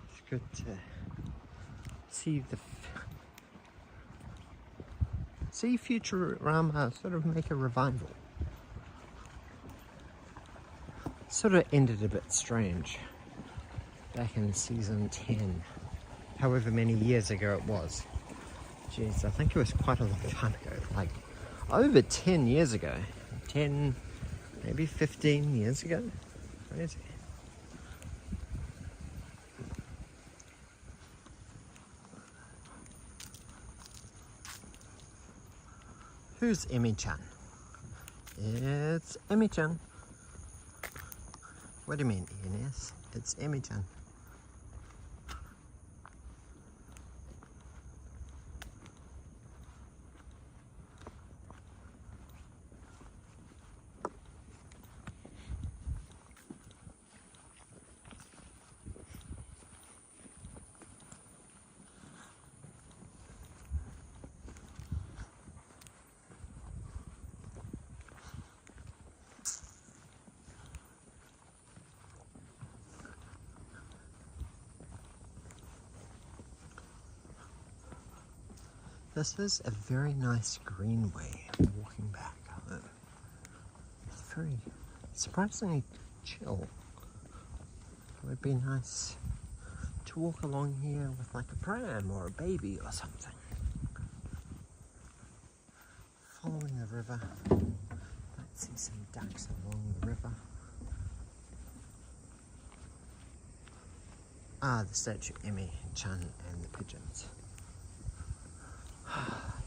It's good to see Futurama sort of make a revival. Sort of ended a bit strange back in season 10, however many years ago it was. Jeez, I think it was quite a long time ago, like over 10 years ago. 10, maybe 15 years ago. Crazy. Who's Emmy-chan? It's Emmy-chan. What do you mean, Ines? It's Emmy-chan. This is a very nice greenway walking back home. It's very surprisingly chill. It would be nice to walk along here with like a pram or a baby or something. Following the river. Might see some ducks along the river. Ah, the statue Emmy-chan and the pigeons.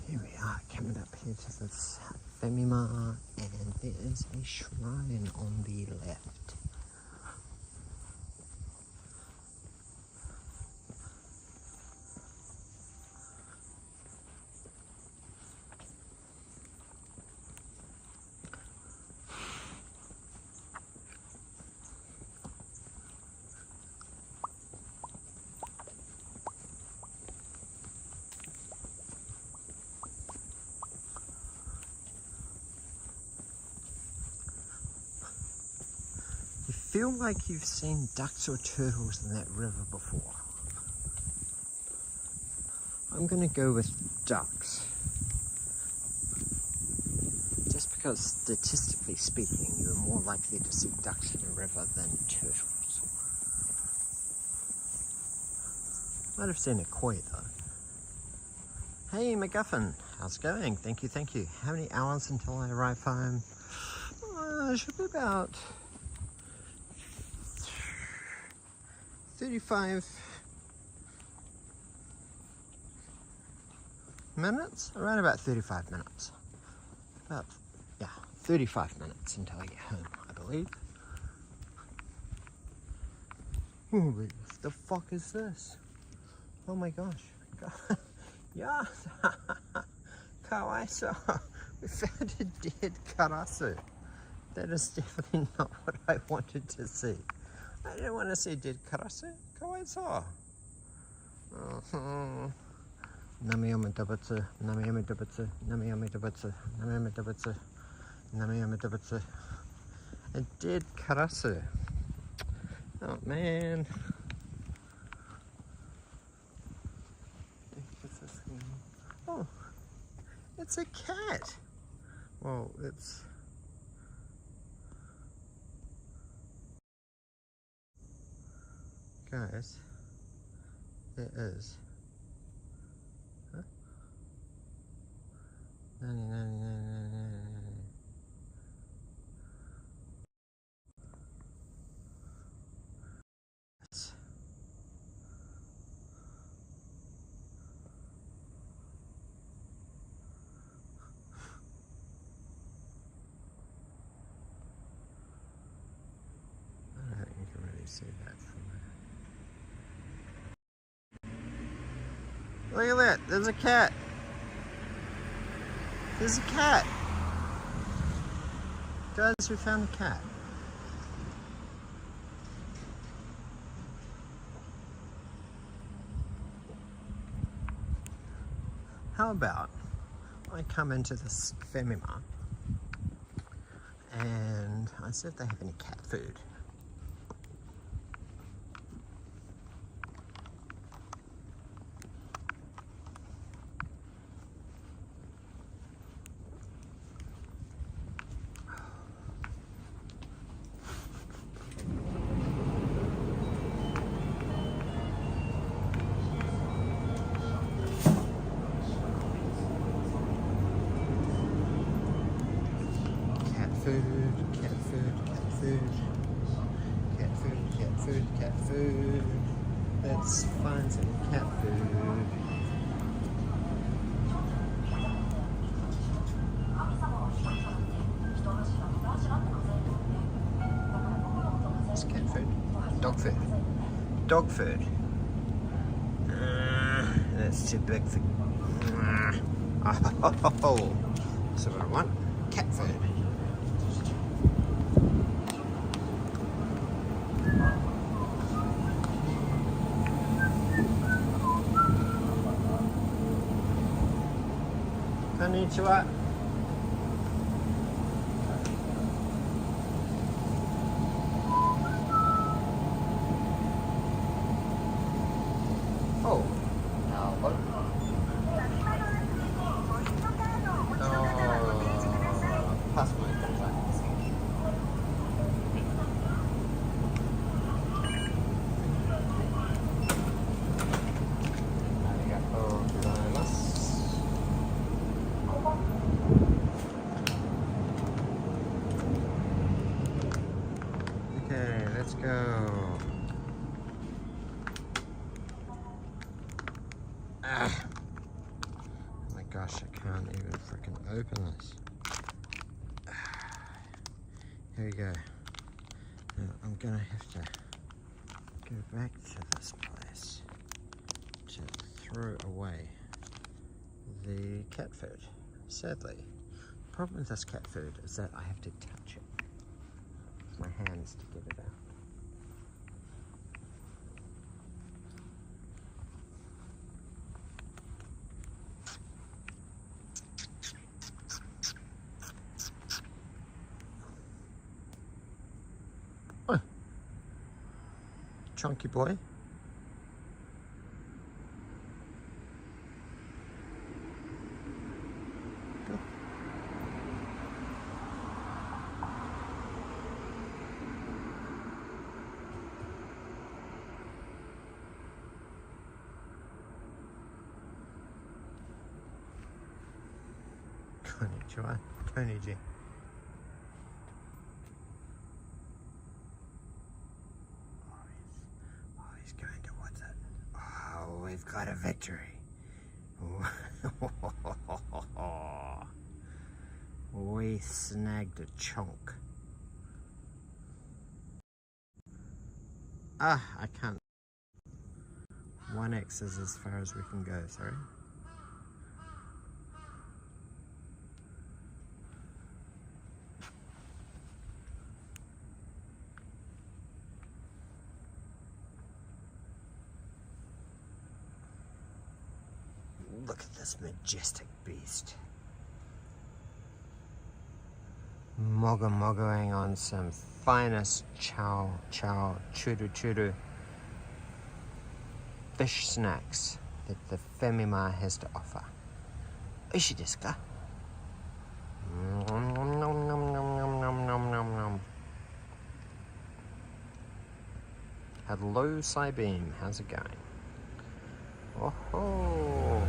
Here we are, coming up here to this Famima, and there is a shrine on the left. You feel like you've seen ducks or turtles in that river before. I'm gonna go with ducks. Just because statistically speaking, you're more likely to see ducks in a river than turtles. Might have seen a koi though. Hey MacGuffin, how's it going? Thank you, thank you. How many hours until I arrive home? It should be about 35 minutes, around about 35 minutes. About, yeah, 35 minutes until I get home, I believe. Holy, what the fuck is this? Oh my gosh. Yeah, Kawaiso. We found a dead karasu. That is definitely not what I wanted to see. I didn't want to see dead karasu. Kawaiso. Namiyama dabatsu, namiyama dabatsu, namiyama dabatsu, namiyama dabatsu, namiyama dabatsu. A dead karasu. Oh man. Oh, it's a cat. Well, it's... Guys, it is. Huh? 99. Look at that, there's a cat. There's a cat. Guys, we found a cat. How about I come into this Femima and I see if they have any cat food. Cat food. Let's find some cat food. It's cat food. Dog food. Dog food. That's too big for... Oh, so what I want? Cat food. Konnichiwa. Oh. Possibly. Okay, let's go. Ah. Oh my gosh, I can't even freaking open this. Here we go. Now I'm gonna have to go back to this place to throw away the cat food. Sadly, the problem with this cat food is that I have to touch it with my hands to get it out. Oh. Chunky boy. Go. Konnichiwa. Konnichi. He's going towards it. Oh, we've got a victory. We snagged a chunk. Ah, I can't. 1x is as far as we can go, sorry. Look at this majestic beast. Mogoing on some finest chow churu churu fish snacks that the Femima has to offer. Oishi desu ka? Nom nom nom nom nom nom nom nom nom nom. Hello, Cybeam. How's it going? Oh ho!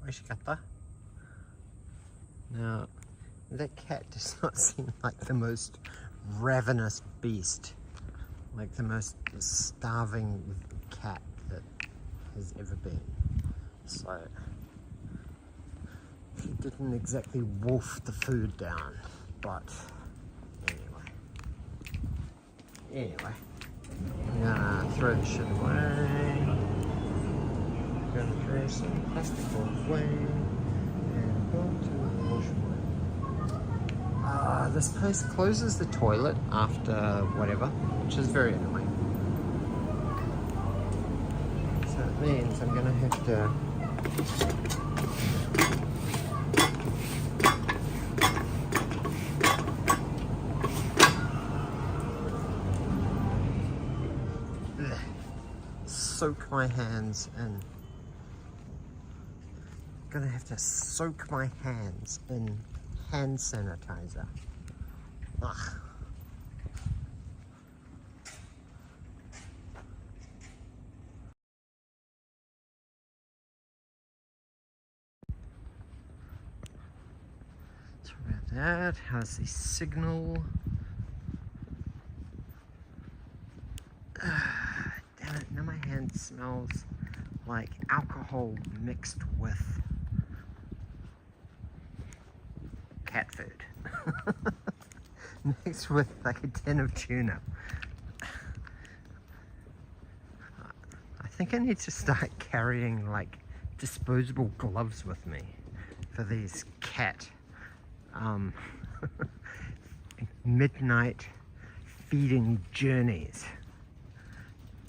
Oishikatta. Now, that cat does not seem like the most ravenous beast, like the most starving cat that has ever been. So, he didn't exactly wolf the food down, but anyway, I'm gonna throw the shit away. I'm gonna throw some plastic away and go to the washroom. This place closes the toilet after whatever, which is very annoying. So it means I'm gonna have to soak my hands in. Gonna have to soak my hands in hand sanitizer. Ugh. Sorry about that. How's the signal? Damn it, now my hand smells like alcohol mixed with cat food. Mixed with like a tin of tuna. I think I need to start carrying like disposable gloves with me for these cat midnight feeding journeys.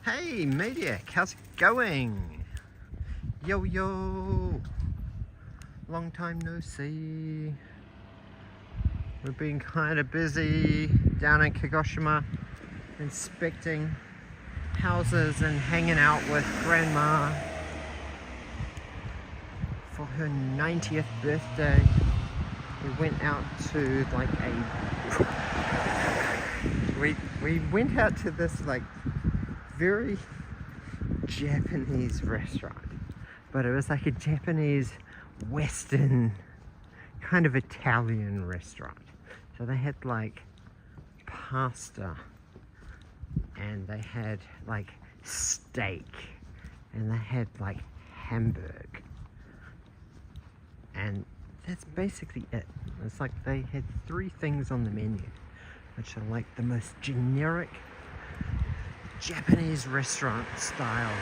Hey Mediac, how's it going? Yo yo, long time no see. We've been kind of busy down in Kagoshima inspecting houses and hanging out with Grandma for her 90th birthday. We went out to like we went out to this like very Japanese restaurant, but it was like a Japanese Western kind of Italian restaurant. So they had like pasta and they had like steak and they had like hamburg, and that's basically it. It's like they had 3 things on the menu, which are like the most generic Japanese restaurant style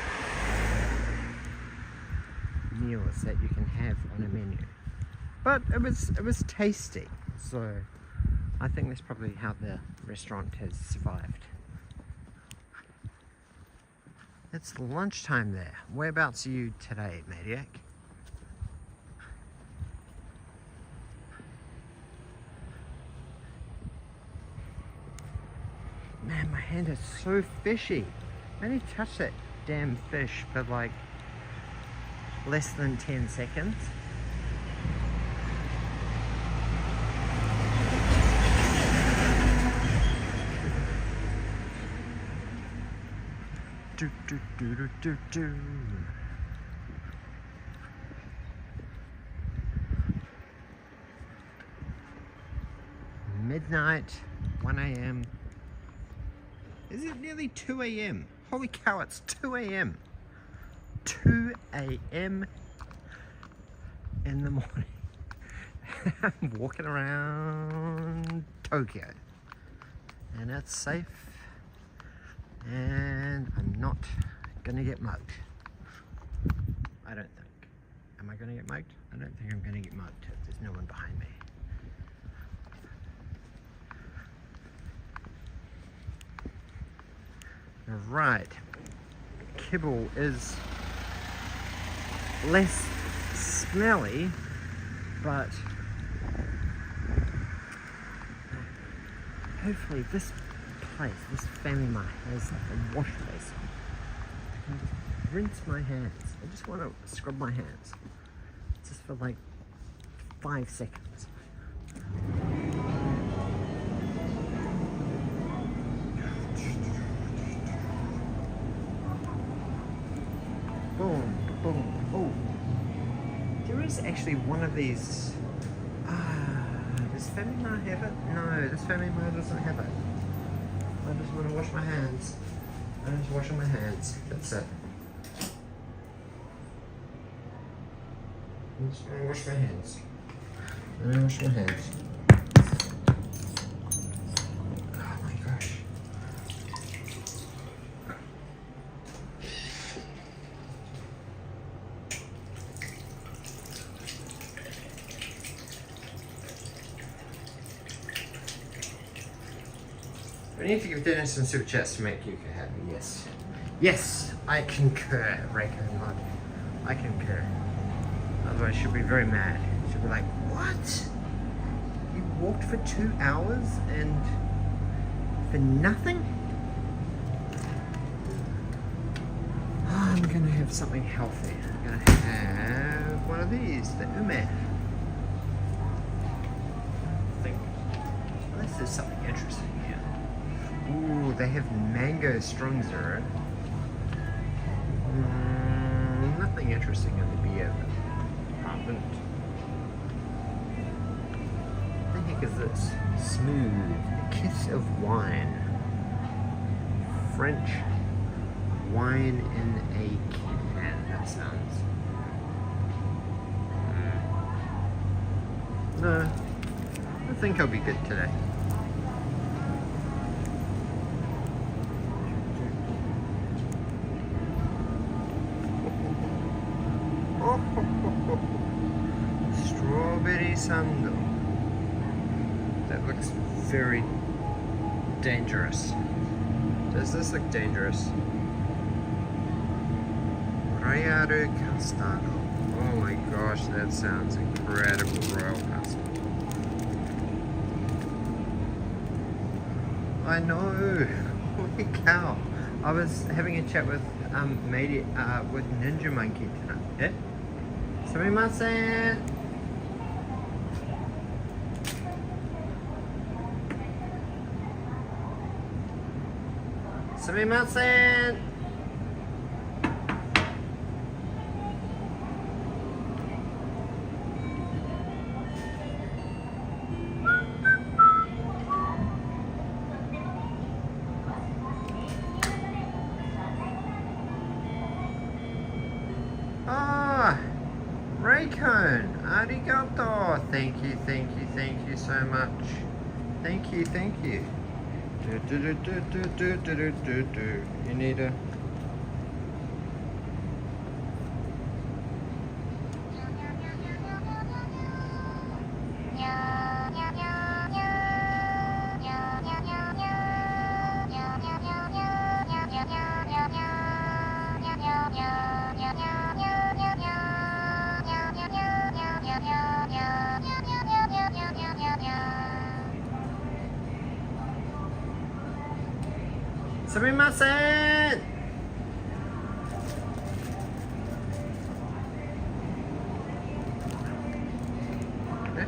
meals that you can have on a menu. But it was tasty, so I think that's probably how the restaurant has survived. It's lunchtime there. Whereabouts are you today, Mediac? Man, my hand is so fishy. I only touched that damn fish for like less than 10 seconds. Do, do, do, do, do, do. Midnight, 1 a.m. Is it nearly 2 a.m.? Holy cow, it's 2 a.m. 2 a.m. in the morning. I'm walking around Tokyo. And it's safe. And I'm not gonna get mugged. I don't think. Am I gonna get mugged? I don't think I'm gonna get mugged if there's no one behind me. Right, kibble is less smelly, but hopefully this place, this family mart, has like a wash basin. I can just rinse my hands. I just want to scrub my hands, just for like 5 seconds. Boom, boom. Oh, there is actually one of these. Does Family Mart have it? No, this Family Mart doesn't have it. I just want to wash my hands. I'm just washing my hands. That's it. I'm just going to wash my hands. Let me wash my hands. Oh my gosh. We need to give Dennis some super chats to make Yuka happy, yes. Yes, I concur, Reiko Mod. I concur. Otherwise she'll be very mad. She'll be like, what? You walked for 2 hours and for nothing? Oh, I'm gonna have something healthy. I'm gonna have one of these, the ume. I think, unless there's something interesting here. Ooh, they have mango strong zero. Nothing interesting in the beer department. What the heck is this? Smooth, a kiss of wine. French wine in a can. That sounds. No, I think I'll be good today. Strawberry sando. That looks very dangerous. Does this look dangerous? Royale Castano. Oh my gosh, that sounds incredible. Royal Castano. I know. Holy cow. I was having a chat with with Ninja Monkey tonight. Yeah? Sumimasen. Sumimasen. Raycone, arigato. Thank you so much. Thank you. You need a... Sumimasen! Okay.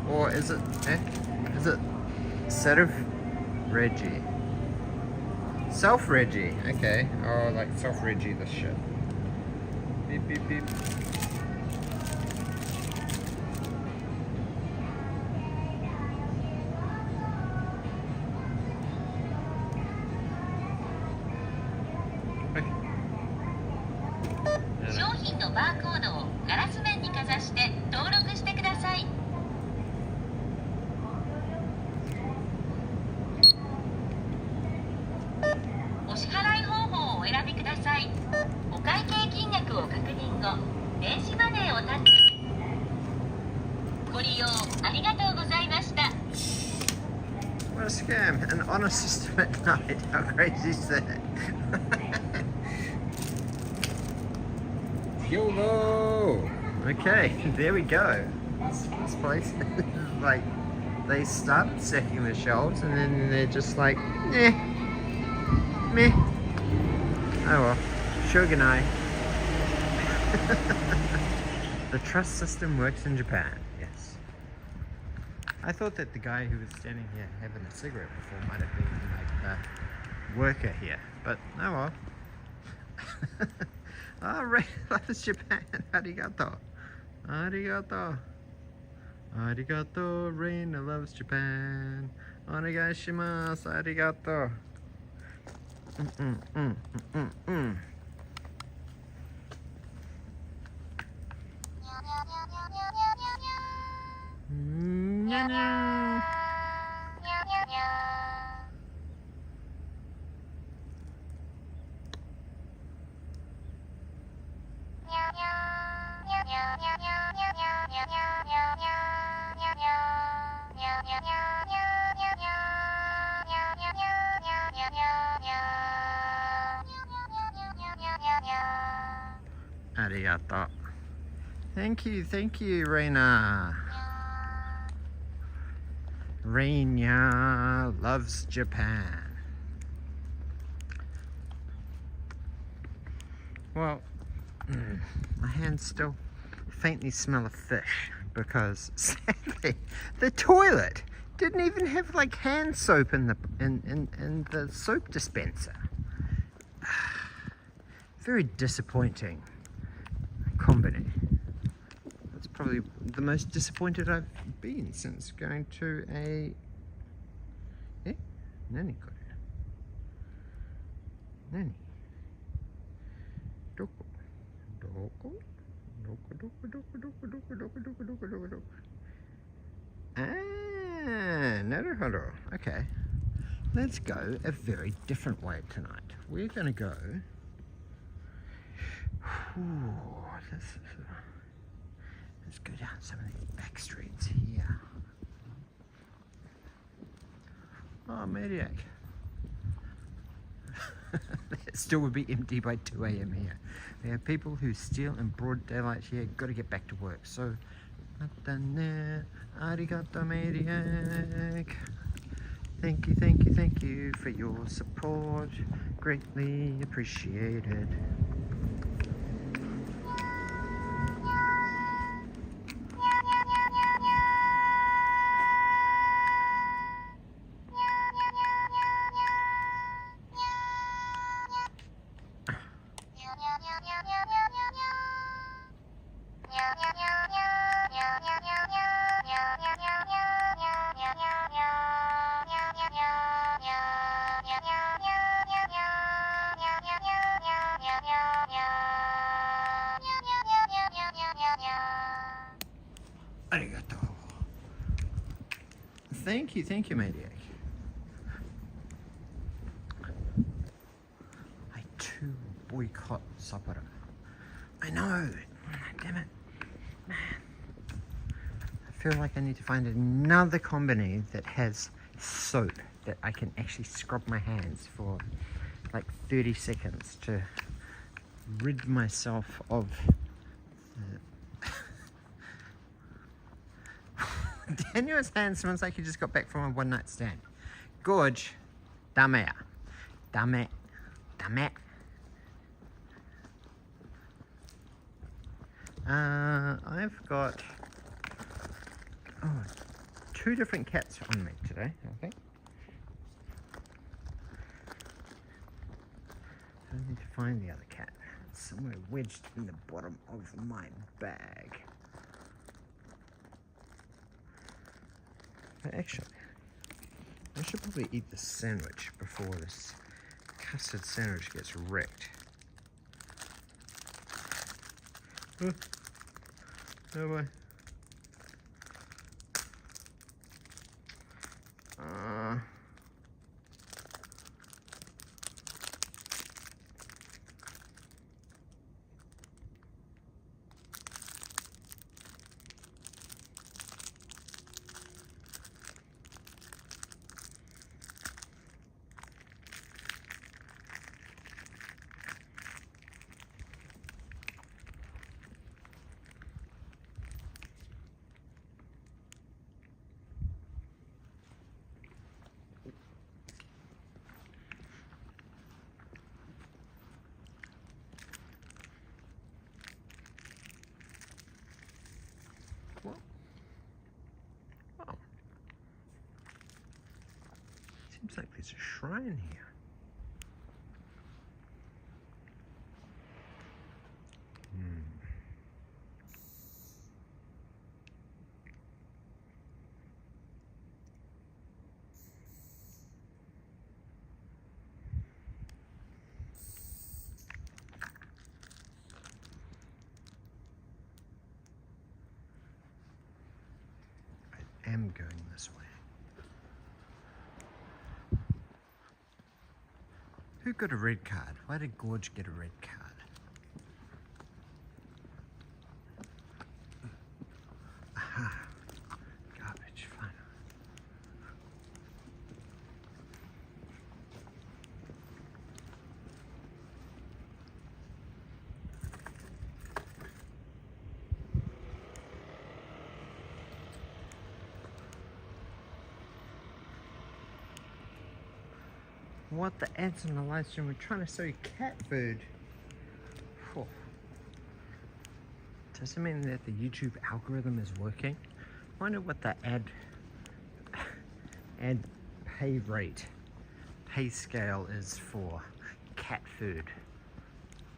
Or is it Serif Reggie? Self Reggie, okay. Oh, like self Reggie this shit. Beep beep beep. What a scam, an honor system at night, how crazy is that? YOLO! Okay, there we go. This place is like, they started stacking the shelves and then they're just like, meh. Oh well, shogunai. The trust system works in Japan, yes. I thought that the guy who was standing here having a cigarette before might have been like the worker here, but oh well. Oh, Ray loves Japan. Arigato. Reina loves Japan. Onegaishimasu. Arigato. Arigato. Thank you, Reina. Reina loves Japan. Well, my hands still faintly smell of fish because sadly the toilet didn't even have like hand soap in the soap dispenser. Very disappointing company. That's probably the most disappointed I've been since going to a nani kore? Nani? Doko? Doko? Doko. Ah, naruhodo. Okay. Let's go a very different way tonight. We're gonna go. Let's go down some of these back streets here. Oh, Mediac. It still would be empty by 2 a.m. here. We have people who steal in broad daylight here. Got to get back to work. So, arigato, Mediac. Thank you for your support. Greatly appreciated. Arigato. Thank you, Maniac. I too boycott Sapporo. I know. Damn it. Man. I feel like I need to find another company that has soap that I can actually scrub my hands for like 30 seconds to rid myself of Daniel's hand smells like he just got back from a one-night stand. Gorge. Dame. Dame. Dame. I've got 2 different cats on me today, I think. I need to find the other cat. It's somewhere wedged in the bottom of my bag. But actually, I should probably eat this sandwich before this custard sandwich gets wrecked. Oh boy. What? Oh. Seems like there's a shrine here. I am going this way. Who got a red card? Why did Gorge get a red card? Aha. Garbage, fine. what the ads on the live stream were trying to sell you cat food. Whew. Does it mean that the YouTube algorithm is working? I wonder what the ad pay scale is for cat food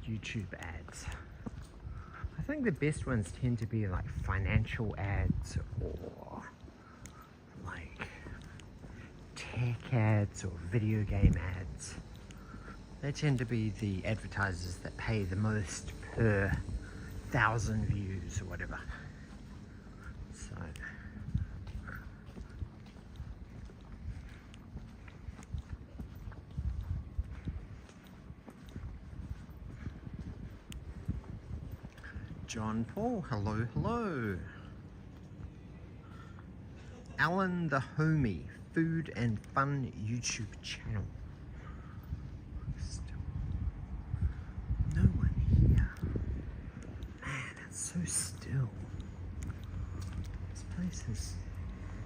YouTube ads. I think the best ones tend to be like financial ads or like tech ads or video game ads. They tend to be the advertisers that pay the most per 1,000 views or whatever. So John Paul, hello, hello. Alan the Homie, food and fun YouTube channel. Still no one here. Man, it's so still. This place is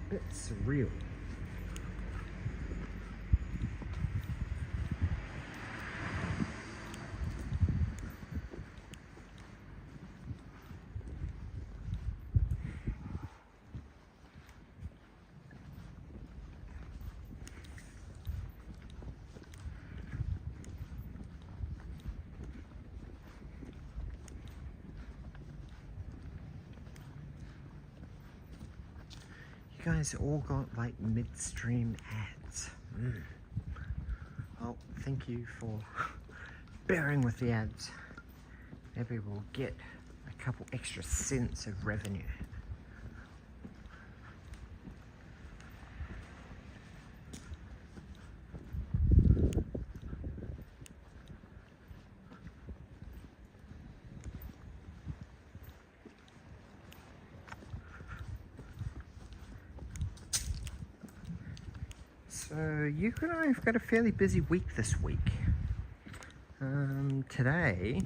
a bit surreal. You guys all got like midstream ads. Well, thank you for bearing with the ads. Maybe we'll get a couple extra cents of revenue. So Yuka and I have got a fairly busy week this week. Today,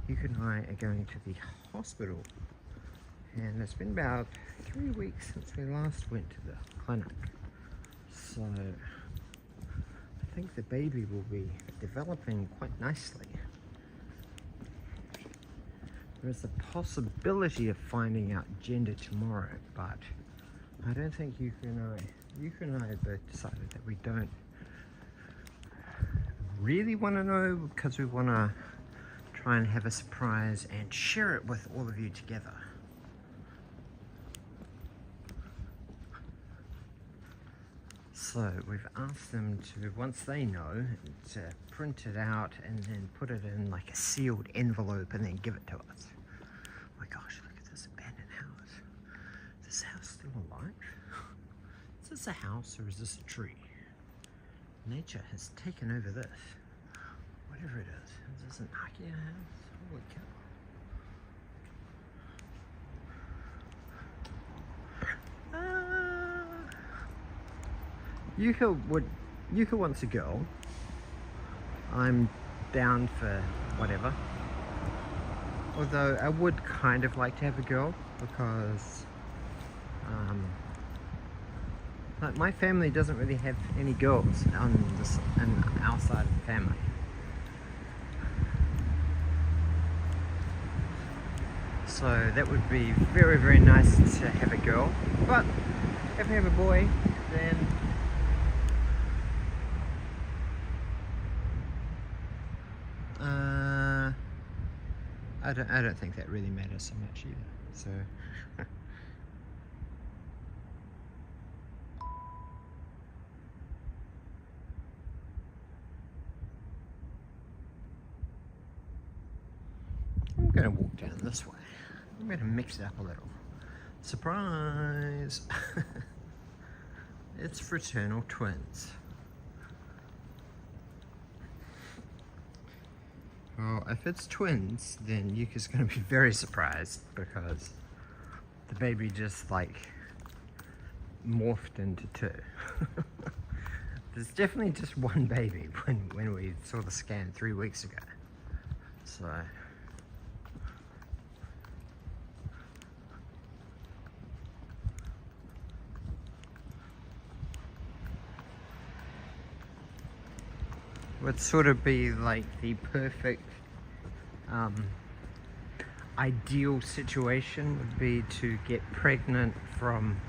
Yuka and I are going to the hospital, and it's been about 3 weeks since we last went to the clinic. So I think the baby will be developing quite nicely. There's a possibility of finding out gender tomorrow, but I don't think Yuka and I have both decided that we don't really want to know, because we want to try and have a surprise and share it with all of you together. So we've asked them to, once they know, to print it out and then put it in like a sealed envelope and then give it to us. Oh my gosh, look at this abandoned house. Is this house still alive? Is this a house or is this a tree? Nature has taken over this. Whatever it is. Is this an IKEA house? Holy cow. Yuka wants a girl. I'm down for whatever. Although I would kind of like to have a girl because like my family doesn't really have any girls on our side of the family. So that would be very, very nice to have a girl. But if we have a boy, then I don't think that really matters so much either. So I'm gonna walk down this way. I'm gonna mix it up a little. Surprise! It's fraternal twins. Well, if it's twins, then Yuka's gonna be very surprised because the baby just like morphed into two. There's definitely just one baby when we saw the scan 3 weeks ago. So would sort of be like the perfect ideal situation would be to get pregnant from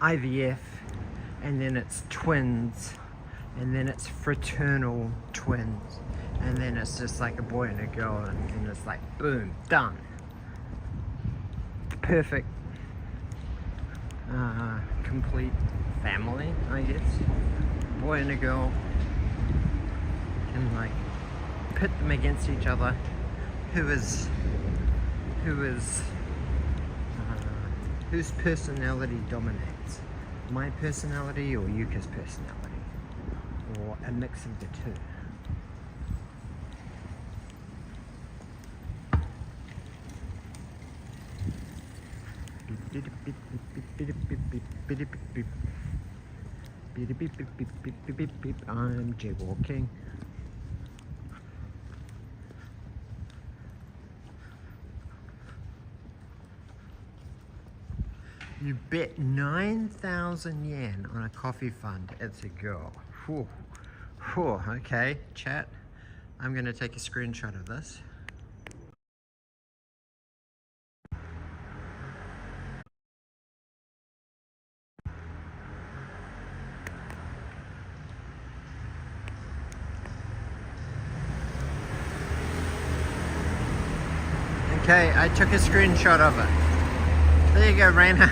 IVF, and then it's twins, and then it's fraternal twins, and then it's just like a boy and a girl, and then it's like boom, done. Perfect complete family, I guess. Boy and a girl, can like pit them against each other. Whose personality dominates? My personality or Yuka's personality? Or a mix of the two? I'm jaywalking. You bet 9,000 yen on a coffee fund. It's a girl. Whew. Whew. Okay, chat. I'm going to take a screenshot of this. Okay, I took a screenshot of it. There you go, Raina.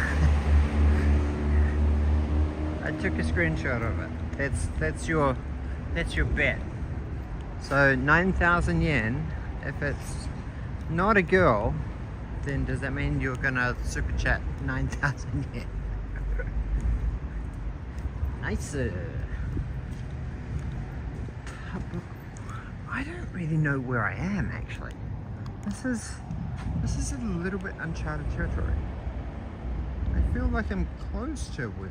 I took a screenshot of it. That's your bet. So 9,000 yen. If it's not a girl, then does that mean you're gonna super chat 9,000 yen? Nice. I don't really know where I am actually. This is a little bit uncharted territory. I feel like I'm close to it.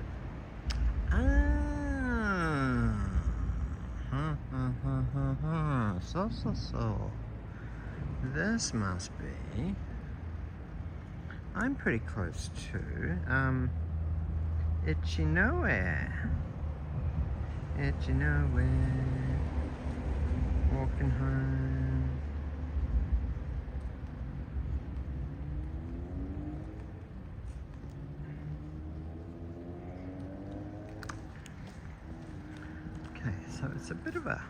So. This must be. I'm pretty close to Ichinoe. Walking home. So it's a bit of a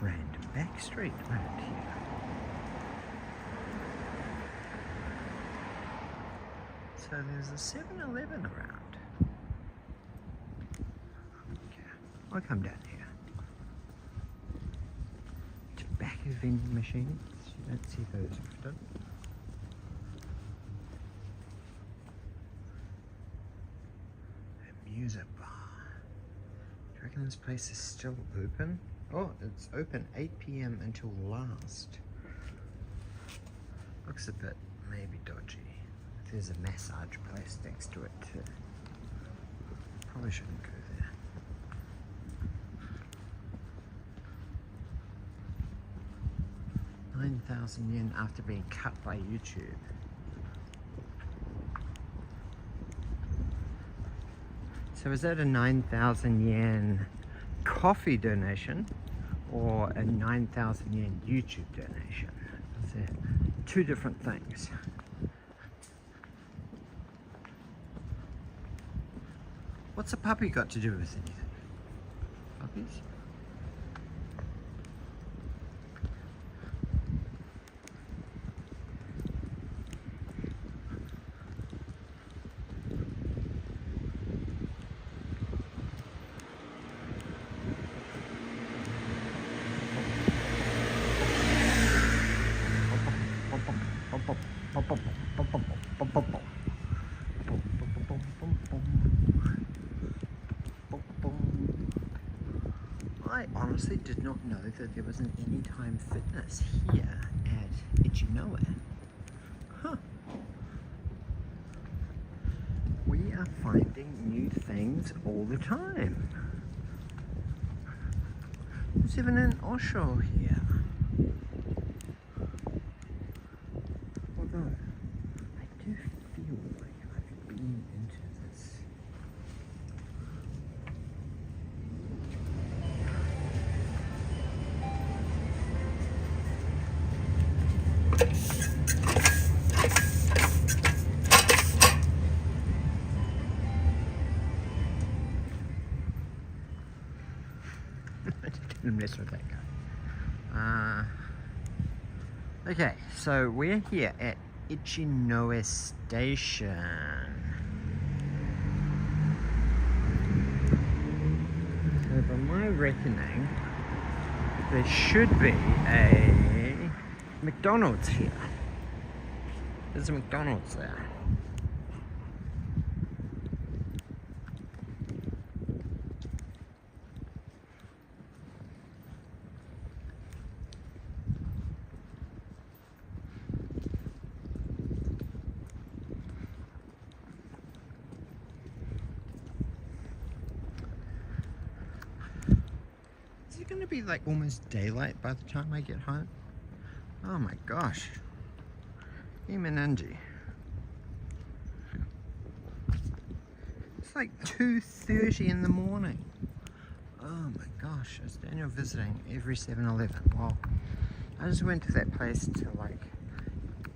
random back street around here. So there's a 7-Eleven around. Okay, I'll come down here. Tobacco vending machines. You don't see those often. A music bar. Do you reckon this place is still open? Oh, it's open 8 p.m. until last. Looks a bit maybe dodgy. There's a massage place next to it too. Probably shouldn't go there. $9,000 after being cut by YouTube. So is that a 9,000 yen coffee donation or a 9,000 yen YouTube donation? They're two different things. What's a puppy got to do with anything? Puppies? I honestly did not know that there was an Anytime Fitness here at Ojima. Huh. We are finding new things all the time. There's even an Osho here. Although, I do feel like I've been into this. Didn't mess with that guy. Okay, so we're here at Ichinoe Station. So by my reckoning, there should be a McDonald's here. There's a McDonald's there. Is it going to be like almost daylight by the time I get home? Oh my gosh. Imananji. It's like 2:30 in the morning. Oh my gosh, is Daniel visiting every 7-Eleven? Well, I just went to that place to like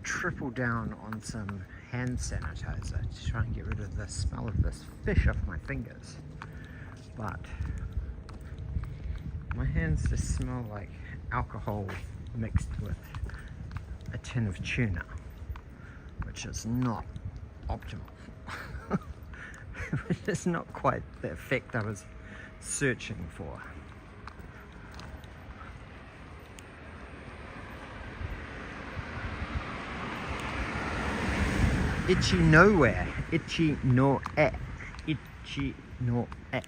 triple down on some hand sanitizer to try and get rid of the smell of this fish off my fingers. But my hands just smell like alcohol mixed with a tin of tuna, which is not optimal. It's not quite the effect I was searching for. Ichi nowhere. Ichi no e. Ichi no e.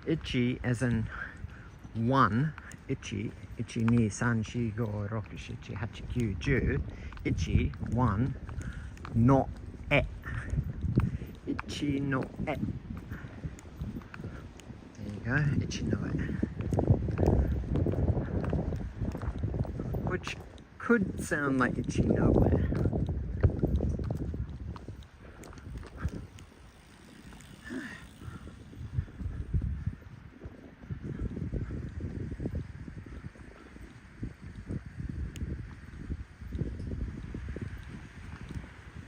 Ichi as in one. Ichi. Ichi ni san shi go roku shichi hachi kyu ju. Ichi one. No e. Ichi no e. There you go. Ichi no e. Which could sound like Ichi nowhere.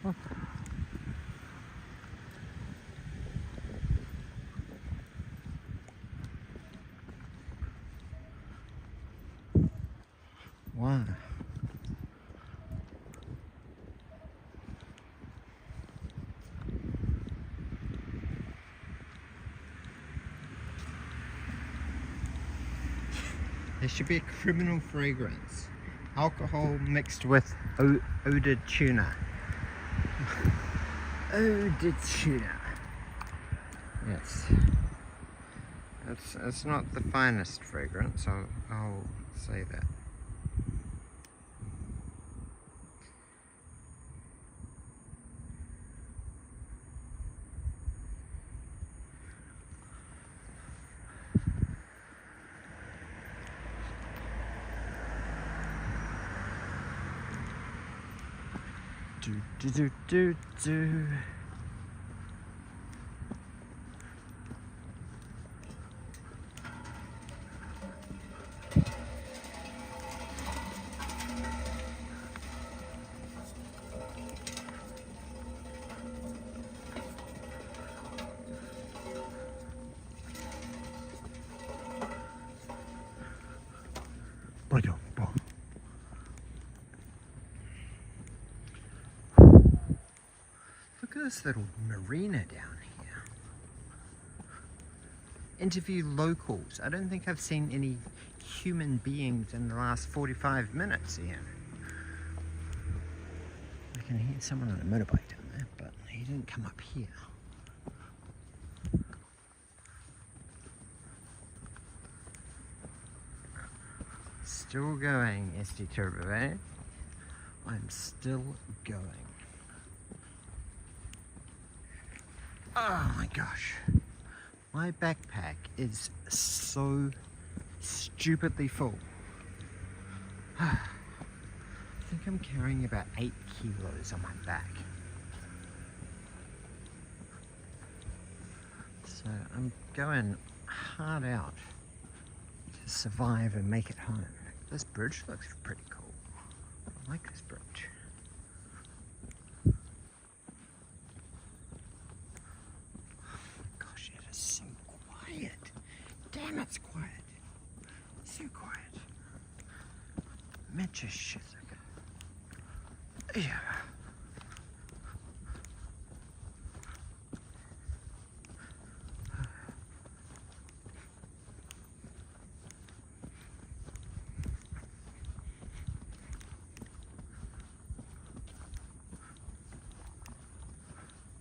Oh. Wow. There should be a criminal fragrance. Alcohol mixed with odor tuna. Odor tuna. Yes. It's not the finest fragrance, I'll say that. Do. Look at this little marina down here. Interview locals. I don't think I've seen any human beings in the last 45 minutes here. I can hear someone on a motorbike down there, but he didn't come up here. Still going, SD Turbo, eh? I'm still going. Oh my gosh. My backpack is so stupidly full. I think I'm carrying about 8 kilos on my back. So I'm going hard out to survive and make it home. This bridge looks pretty cool. I like this bridge. Gosh, it is so quiet. Damn, it's quiet. So quiet. Mecha Shizuka. Yeah.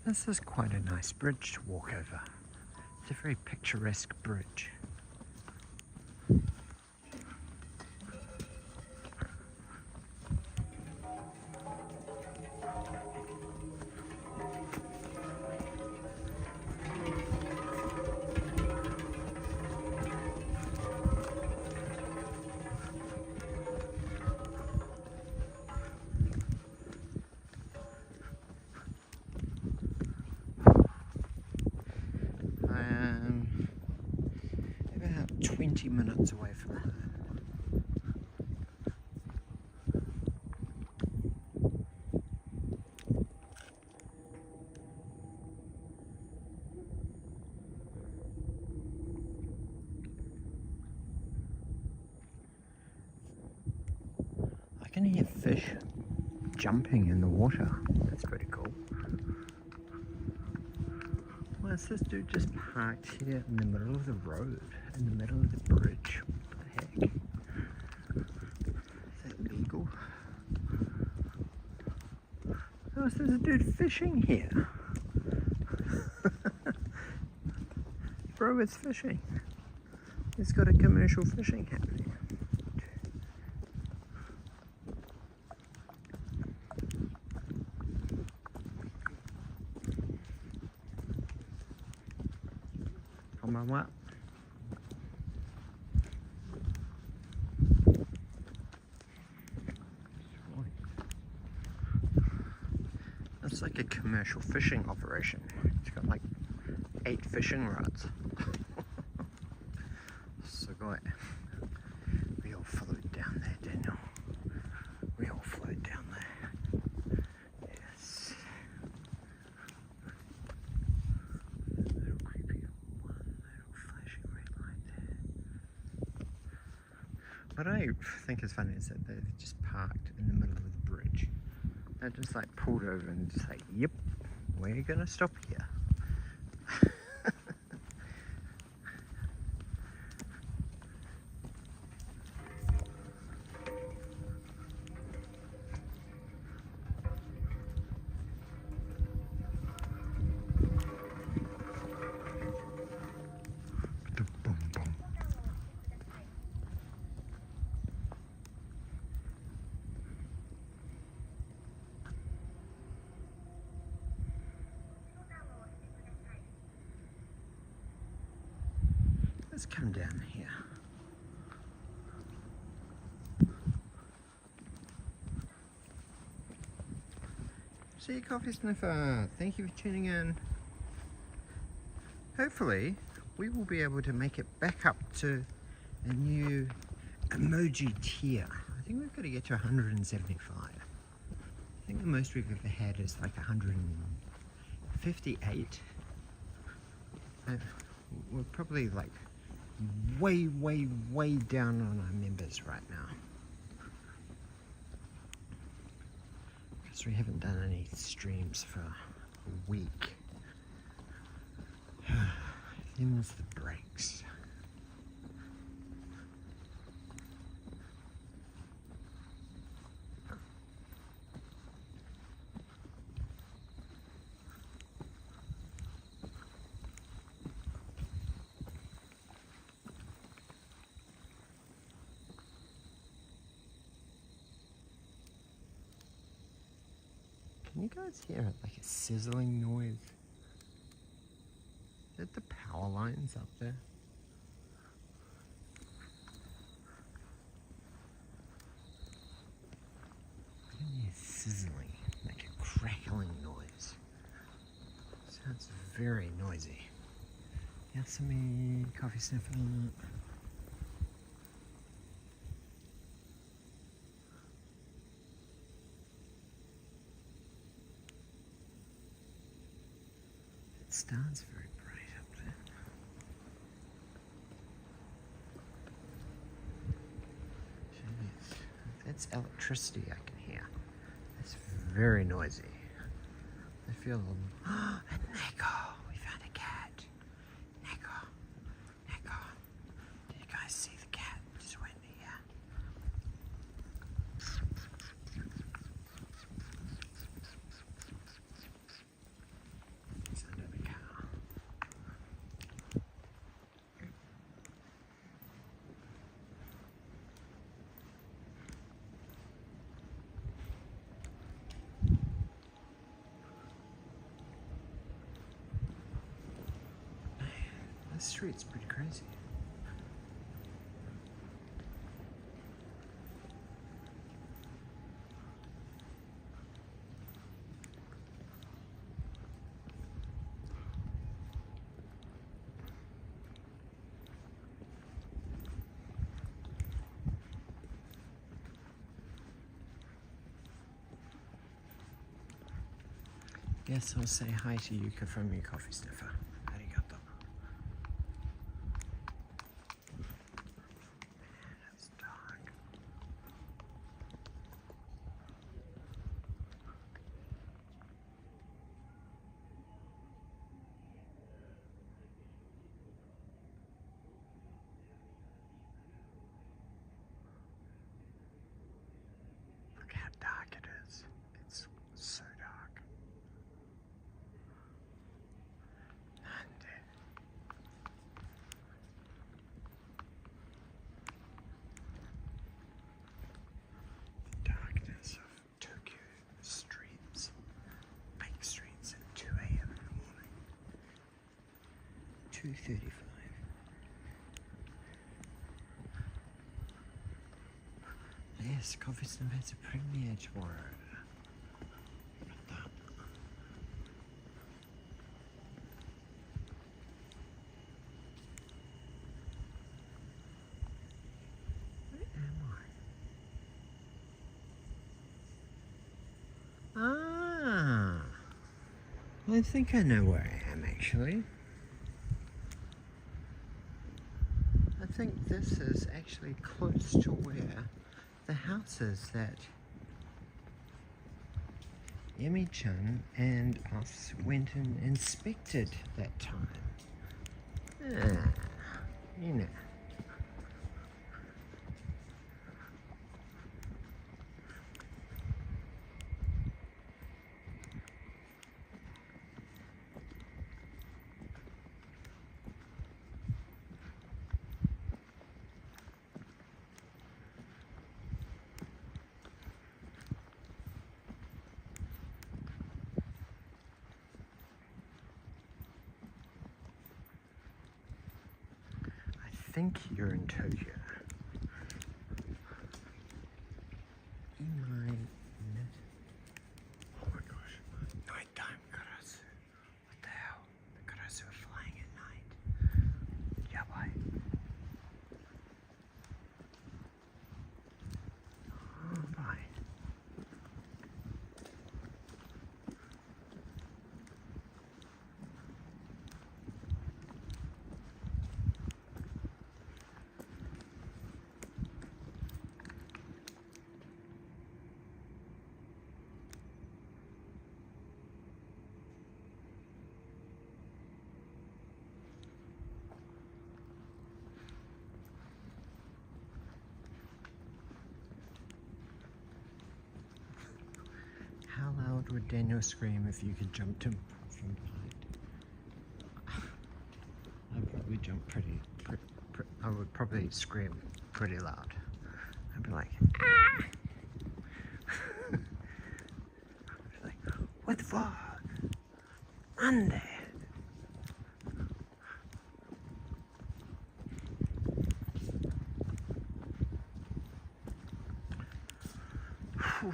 This is quite a nice bridge to walk over. It's a very picturesque bridge. About 20 minutes away from home. I can hear fish jumping in the water. That's pretty cool. Why is this dude just parked here in the middle of the road, in the middle of the bridge? What the heck? Is that legal? Oh, so there's a dude fishing here. Bro, it's fishing. He's got a commercial fishing happening. What? It's like a commercial fishing operation. It's got like 8 fishing rods. So good. We all float down there, Daniel. We all float down there. Yes. Little creepy one, little flashing red light there. What I think is funny is that they just parked in the middle of the bridge. They just like pulled over and just like, yep, we're gonna stop here. Let's come down here. See you, Coffee Sniffer. Thank you for tuning in. Hopefully, we will be able to make it back up to a new emoji tier. I think we've got to get to 175. I think the most we've ever had is like 158. We're probably like way down on our members right now, because we haven't done any streams for a week. Them's the breaks. Can you guys hear it, like a sizzling noise? Is that the power lines up there? I can hear sizzling, like a crackling noise. Sounds very noisy. Yasumi, Coffee Sniffer. That star's very bright up there. Jeez. That's electricity I can hear. It's very noisy. I feel a Neko! We found a cat. Neko. Neko. Did you guys see the cat? Just went here. He's under the car. This street's pretty crazy. Yes, I'll say hi to Yuka from your coffee sniffer. Arigato. Man, it's dark. Look how dark it is. It's so dark. Darkness of Tokyo streets, big streets at 2 a.m. in the morning. 2:35. Yes, Coffee Snip has a premiere tomorrow. Look at that. Where am I? Ah, I think I know where I am actually. I think this is actually close to where the house is that Yemi-chan and us went and inspected that time. Ah, you know. I think you're in Tokyo. Oh my gosh. Nighttime karasu. What the hell? The karasu are flying at night. Yabai. Oh, bye. How loud would Daniel scream if you could jump him from behind? I'd probably jump I would probably scream pretty loud. I'd be like, ah! I'd be like, what the fuck? Ande! Whew.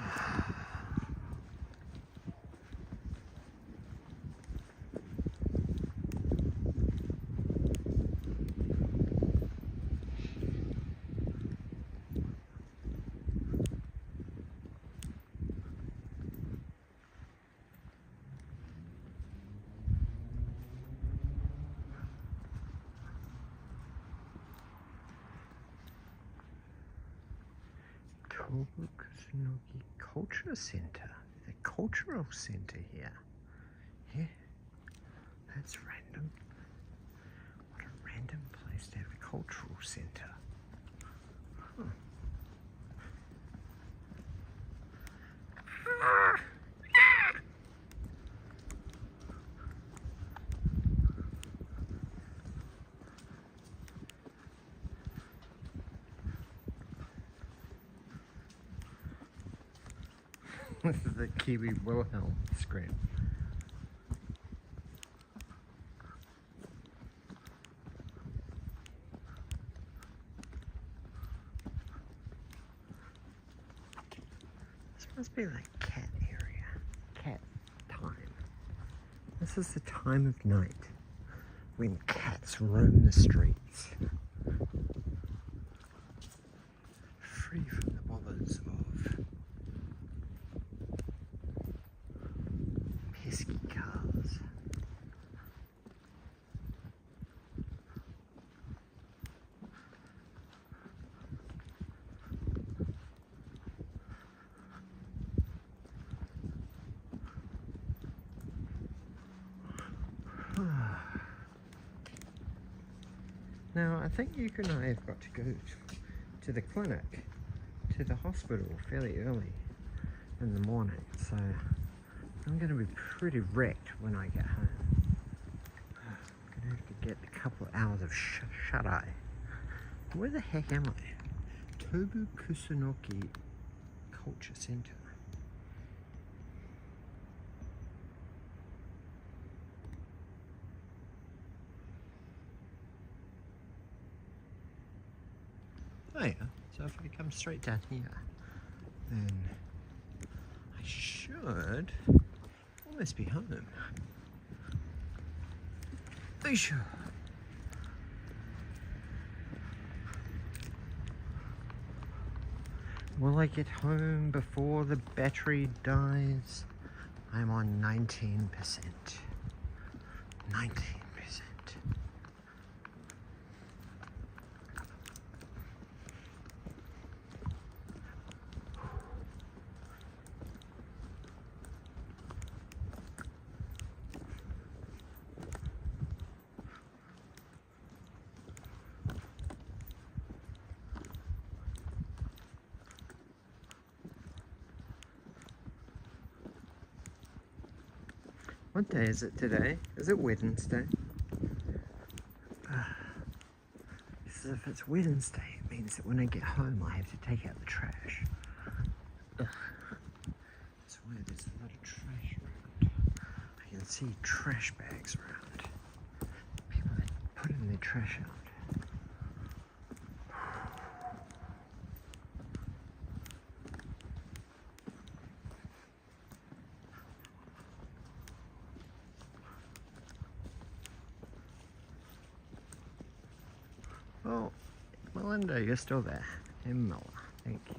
Kagoshima Culture Center. The cultural center here. Yeah, that's random. What a random place to have a cultural center. Huh. This is the Kiwi Wilhelm screen. This must be like cat area, cat time. This is the time of night when cats roam the streets, free from the bothers of pesky cars. Now, I think Yuka and I have got to go to the clinic, to the hospital fairly early in the morning, so I'm going to be pretty wrecked when I get home. I'm going to have to get a couple of hours of shut-eye. Where the heck am I? Tobu Kusunoki Culture Center. Oh yeah, so if I come straight down here, then I should almost be home. Sure. Will I get home before the battery dies? I'm on 19%. 19%. What day is it today? Is it Wednesday? So if it's Wednesday, it means that when I get home I have to take out the trash. Ugh. That's why there's a lot of trash around. I can see trash bags around. People that put in their trash out. Oh, Melinda, you're still there. And Miller, thank you.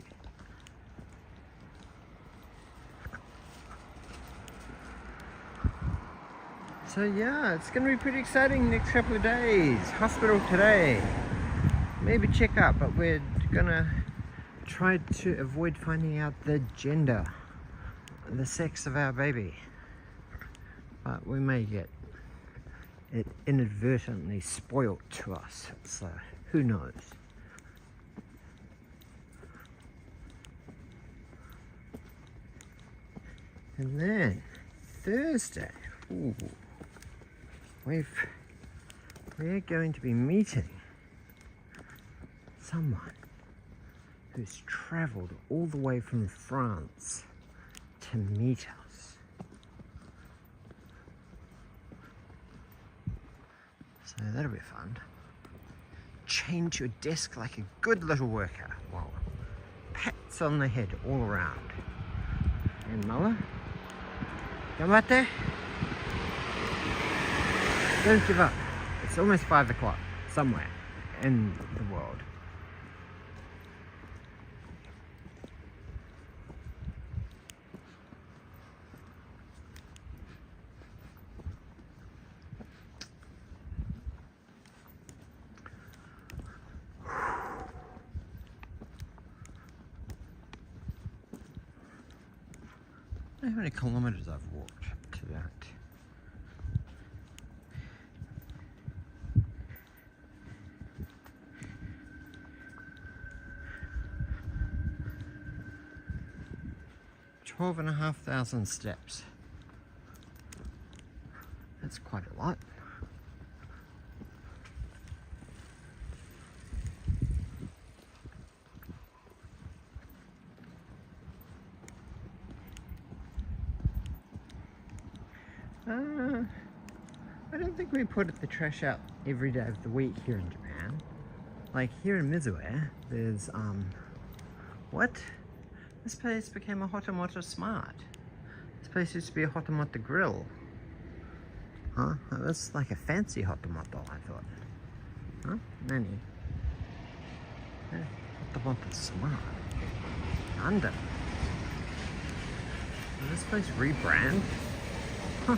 So yeah, it's going to be pretty exciting next couple of days. Hospital today. Maybe check up, but we're going to try to avoid finding out the gender, the sex of our baby. But we may get it inadvertently spoilt to us, so who knows. And then Thursday, ooh, we're going to be meeting someone who's traveled all the way from France to meet us. So that'll be fun. Change your desk like a good little worker. Well, pats on the head all around. And Muller, gambatte. Don't give up. It's almost 5 o'clock somewhere in the world. know how many kilometers I've walked to that. Twelve and a half thousand steps. That's quite a lot. I don't think we put the trash out every day of the week here in Japan. Like here in Mizue, there's what? This place became a Hotomoto Smart. This place used to be a Hotomoto Grill. Huh? It was like a fancy Hotomoto, I thought. Huh? Nani? Yeah, Hotomoto Smart. Under. Did this place rebrand? Huh.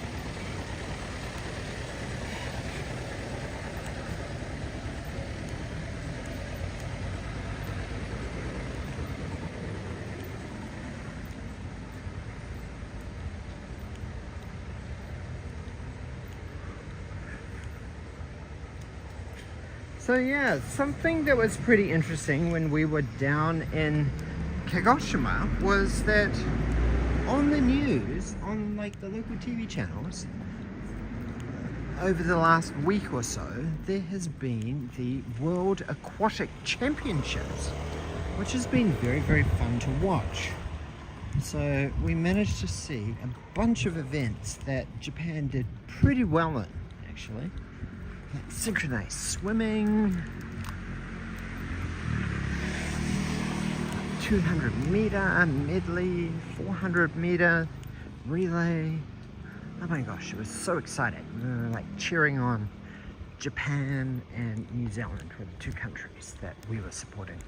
So yeah, something that was pretty interesting when we were down in Kagoshima was that on the news, on like the local TV channels, over the last week or so, there has been the World Aquatic Championships, which has been very, very fun to watch. So we managed to see a bunch of events that Japan did pretty well in, actually. Like synchronized swimming, 200-meter medley, 400-meter relay. Oh my gosh, it was so exciting. We were like cheering on Japan and New Zealand were the two countries that we were supporting.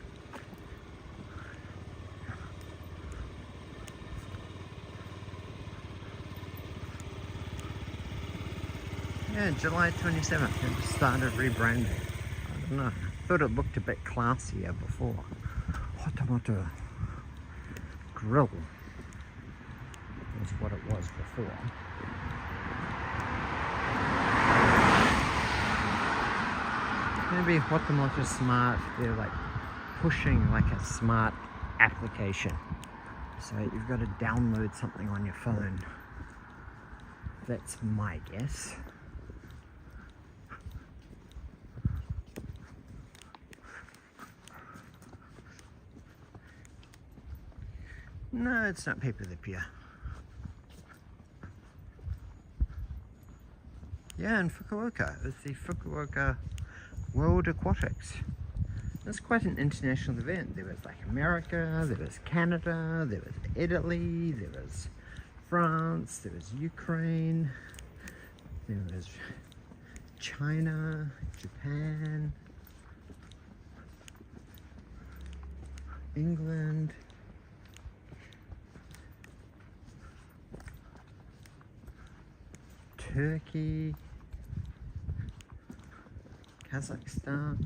Yeah, July 27th, it started rebranding. I don't know, I thought it looked a bit classier before. Hotomoto Grill was what it was before. Maybe Hotomoto Smart, they're like pushing like a smart application. So you've got to download something on your phone. That's my guess. No, it's not paper the pier. Yeah, in Fukuoka. It was the Fukuoka World Aquatics. It's quite an international event. There was like America, there was Canada, there was Italy, there was France, there was Ukraine, there was China, Japan, England, Turkey, Kazakhstan.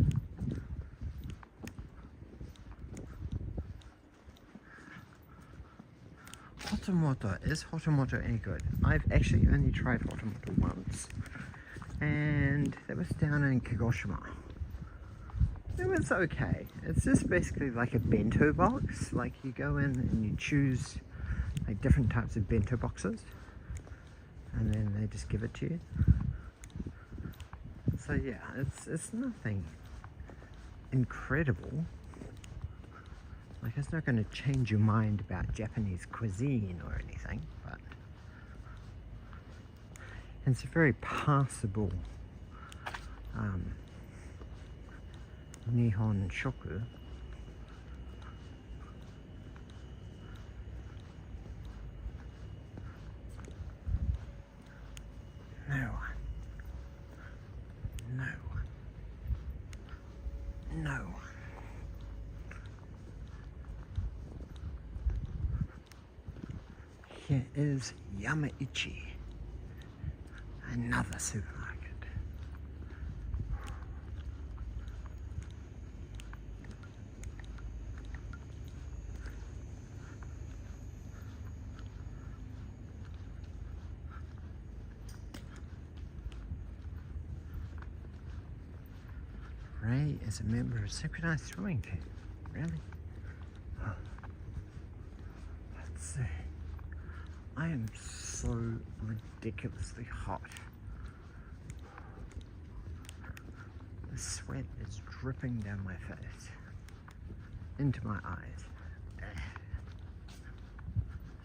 Hotomoto, is Hotomoto any good? I've actually only tried Hotomoto once, and that was down in Kagoshima. It was okay. It's just basically like a bento box. Like you go in and you choose like different types of bento boxes, and then they just give it to you. So yeah, it's nothing incredible. Like it's not going to change your mind about Japanese cuisine or anything, but it's a very passable Nihon shoku. No. No. No. Here is Yamaichi, another supermarket. Ray is a member of a synchronized swimming team. Really? Huh. Let's see. I am so ridiculously hot. The sweat is dripping down my face, into my eyes.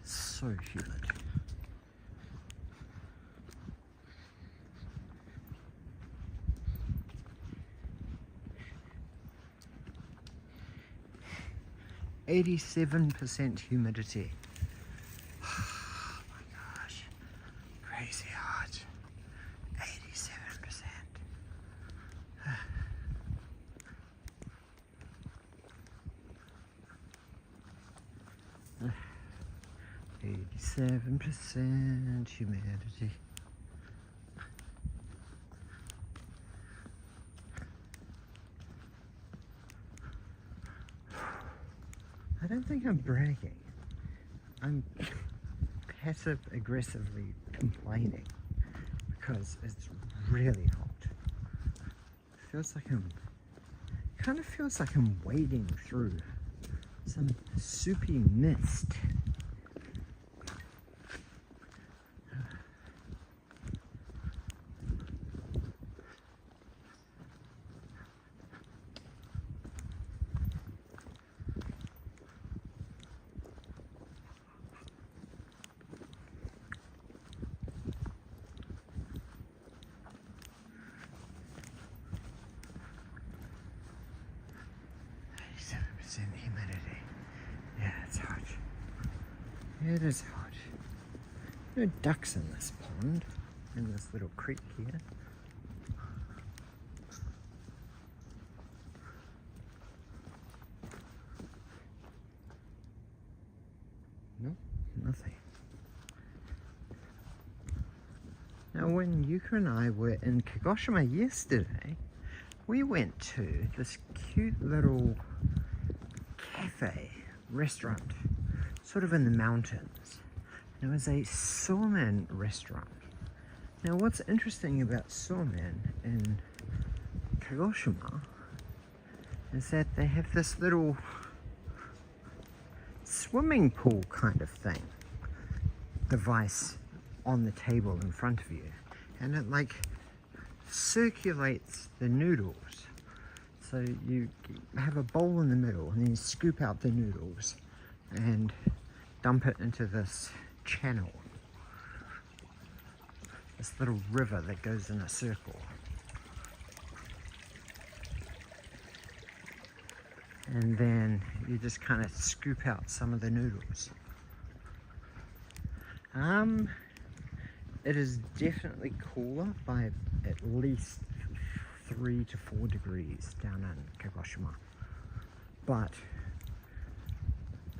So humid. %87% humidity. Oh my gosh, crazy hot. 87%. 87% humidity. I don't think I'm bragging. I'm passive aggressively complaining because it's really hot. Kind of feels like I'm wading through some soupy mist. Humidity. Yeah, it's hot. It is hot. There are ducks in this pond, in this little creek here. Nope, nothing. Now, when Yuka and I were in Kagoshima yesterday, we went to this cute little cafe restaurant, sort of in the mountains. It was a sawman restaurant. Now, what's interesting about sawman in Kagoshima is that they have this little swimming pool kind of thing device on the table in front of you, and it like circulates the noodles. So you have a bowl in the middle and then you scoop out the noodles and dump it into this channel, this little river that goes in a circle. And then you just kind of scoop out some of the noodles. It is definitely cooler by at least 3 to 4 degrees down in Kagoshima, but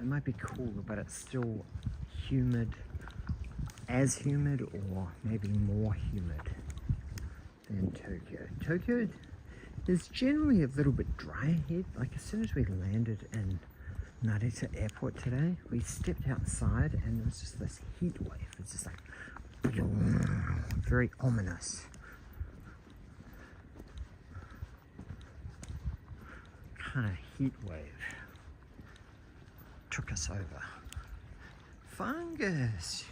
it might be cooler, but it's still humid, as humid or maybe more humid than Tokyo. Tokyo is generally a little bit dry here. Like as soon as we landed in Narita Airport today, we stepped outside and there was just this heat wave. It's just like very ominous. Kind of heat wave took us over. Fungus.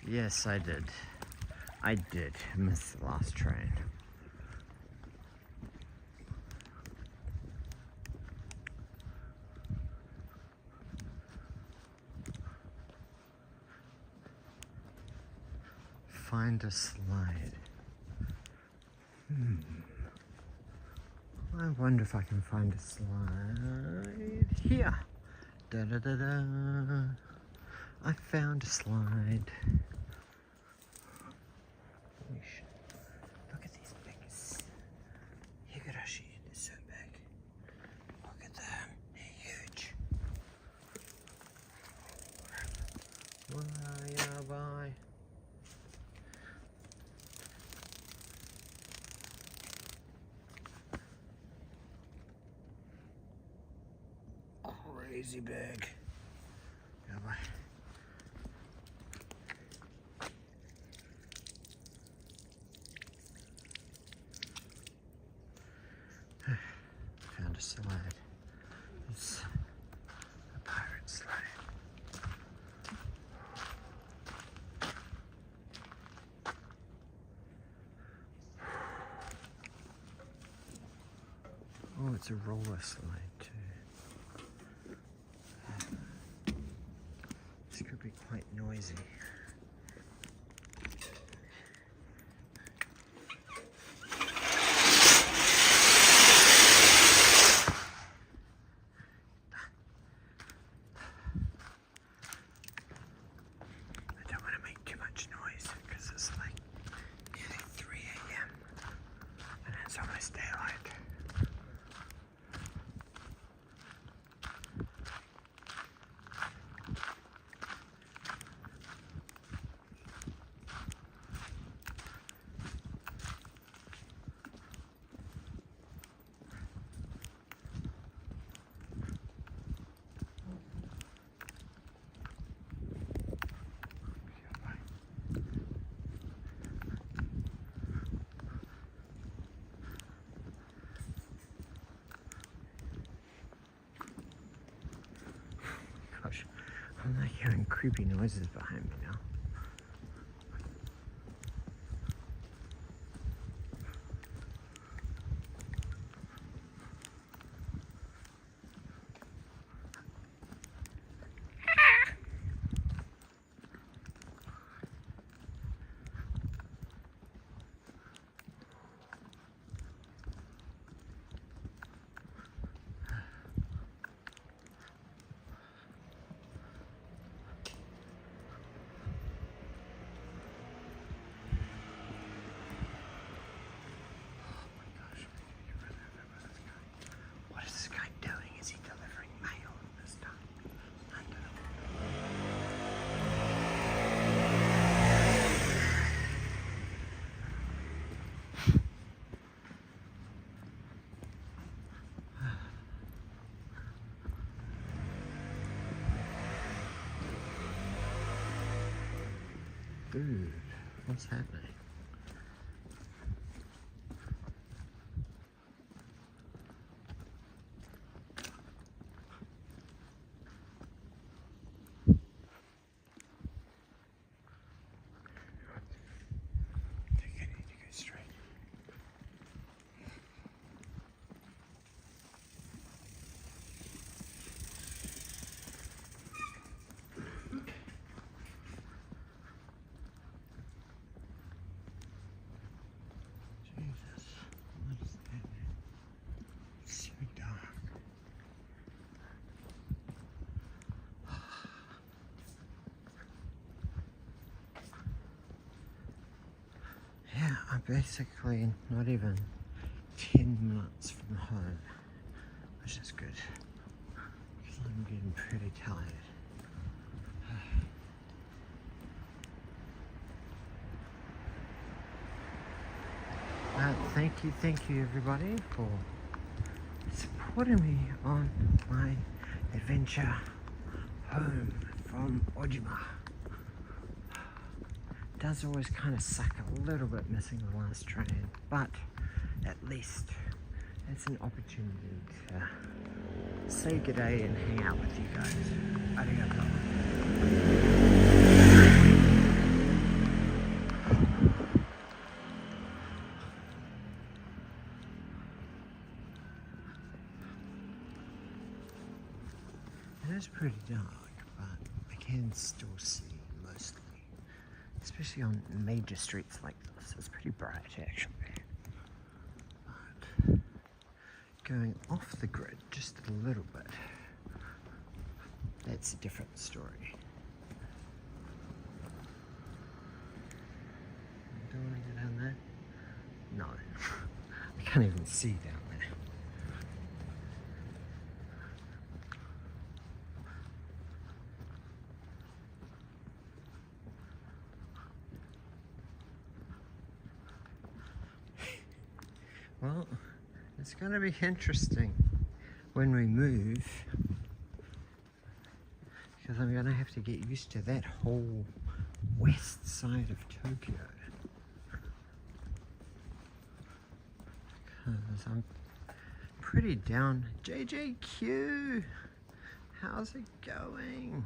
Yes, I did. I did miss the last train. Find a slide. I wonder if I can find a slide here. Da da da da. I found a slide. Look at these things. Higurashi is so big. Look at them. They're huge. Bye. Crazy big. Bye. slide is a pirate slide. Oh, it's a roller slide too. This could be quite noisy. I don't want to make too much noise because it's like nearly 3 a.m. and it's almost daylight. Gosh, I'm like hearing creepy noises behind me now. What is this guy doing? Is he delivering mail this time? I don't know. Dude, what's happening? I think I need to go straight. Jesus, what is that? It's so dark. Yeah, I'm basically not even 10 minutes from home, which is good because I'm getting pretty tired. Thank you everybody for supporting me on my adventure home from Ojima. Does always kind of suck a little bit missing the last train, but at least it's an opportunity to say good day and hang out with you guys. Arigato. It is pretty dark, but I can still see mostly. Especially on major streets like this, it's pretty bright actually. But going off the grid just a little bit, that's a different story. Do I want to get down there? No. I can't even see down there. Well, it's going to be interesting when we move, because I'm going to have to get used to that whole west side of Tokyo, because I'm pretty down. JJQ, how's it going?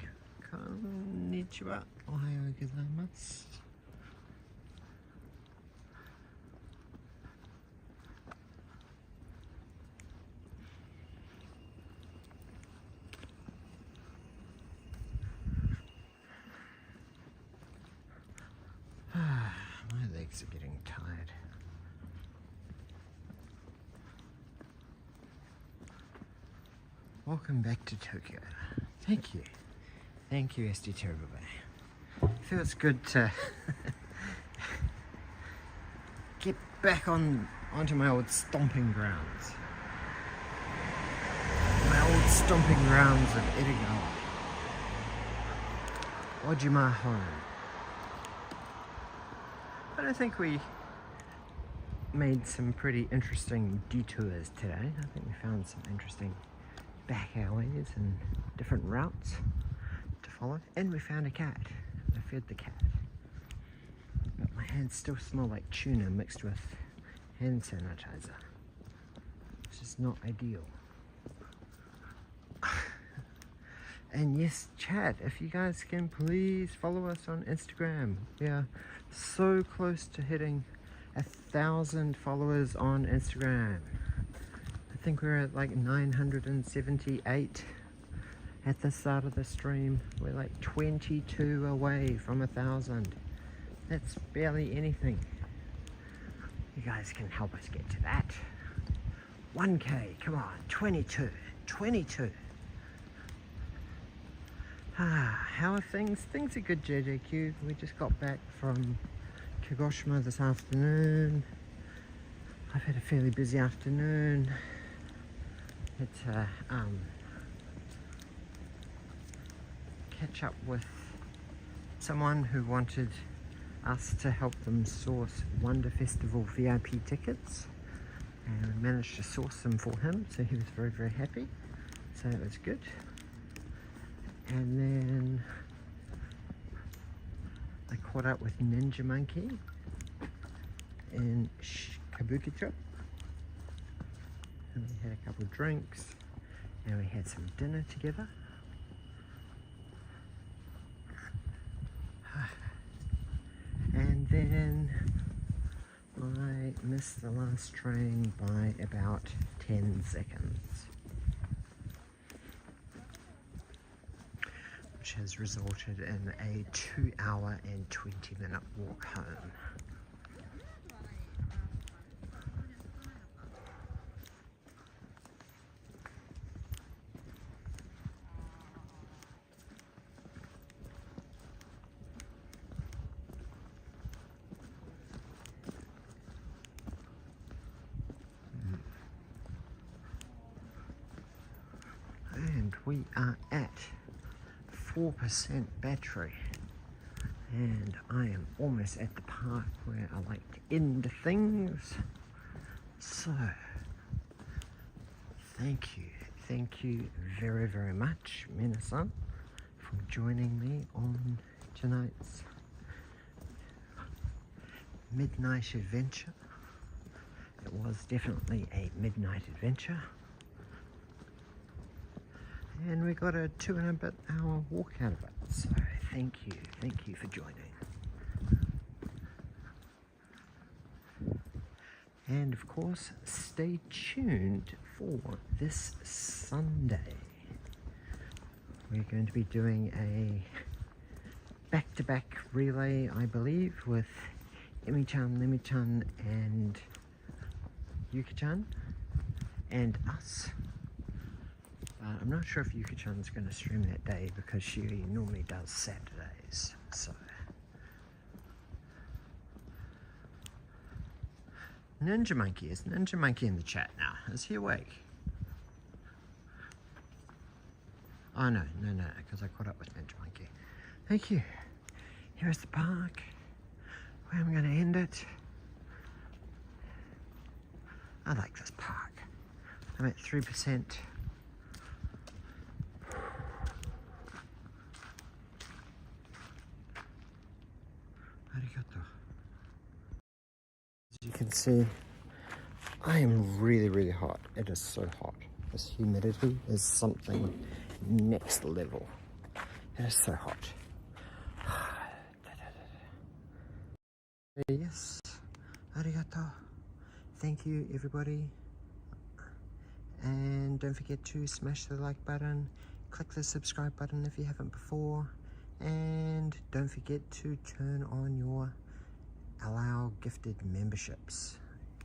Konnichiwa, ohayou gozaimasu. My legs are getting tired. Welcome back to Tokyo. Thank you. Thank you, SD Turbo Bay. Feels good to get back onto my old stomping grounds. My old stomping grounds of Edogawa. Ojima home. But I think we made some pretty interesting detours today. I think we found some interesting back alleys and different routes to follow. And we found a cat. I fed the cat. But my hands still smell like tuna mixed with hand sanitizer, which is not ideal. And yes, chat, if you guys can please follow us on Instagram. We are so close to hitting 1,000 followers on Instagram. I think we're at like 978 at the start of the stream. We're like 22 away from 1,000. That's barely anything. You guys can help us get to that. 1K, come on, 22. How are things? Things are good, JJQ. We just got back from Kagoshima this afternoon. I've had a fairly busy afternoon. Had to catch up with someone who wanted us to help them source Wonder Festival VIP tickets, and we managed to source them for him, so he was very, very happy. So it was good. And then I caught up with Ninja Monkey in Kabukicho, and we had a couple of drinks and we had some dinner together. And then I missed the last train by about 10 seconds. Which has resulted in a 2-hour and 20-minute walk home. And we are at 4% battery, and I am almost at the park where I like to end things. So thank you very, very much, Minasan, for joining me on tonight's midnight adventure. It was definitely a midnight adventure. And we got a 2.5 hour walk out of it. So thank you for joining. And of course, stay tuned for this Sunday. We're going to be doing a back-to-back relay, I believe, with Emi-chan, Lemi-chan, and Yuka-chan, and us. I'm not sure if Yuka-chan's going to stream that day because she normally does Saturdays. So Ninja Monkey, is Ninja Monkey in the chat now? Is he awake? Oh no, because I caught up with Ninja Monkey. Thank you. Here's the park where I'm going to end it. I like this park. I'm at 3%. As you can see, I am really, really hot. It is so hot. This humidity is something next level. It is so hot. Yes. Arigato. Thank you, everybody. And don't forget to smash the like button. Click the subscribe button if you haven't before. And don't forget to turn on your allow gifted memberships,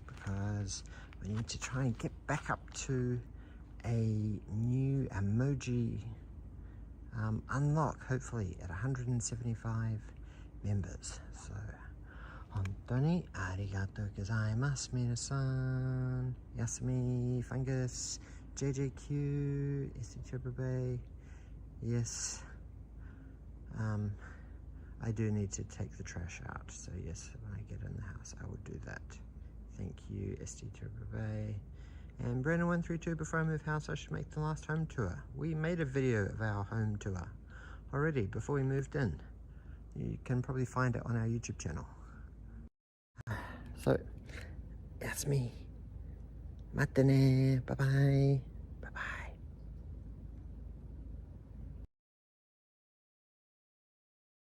because we need to try and get back up to a new emoji unlock, hopefully at 175 members. So, hontoni arigatou gozaimasu minasan. Yasumi, Fungus, JJQ, SC Yes. I do need to take the trash out, so yes, when I get in the house, I will do that. Thank you, SD Bay. And Brandon132, before I move house, I should make the last home tour. We made a video of our home tour already before we moved in. You can probably find it on our YouTube channel. So, that's me. Matane, bye-bye.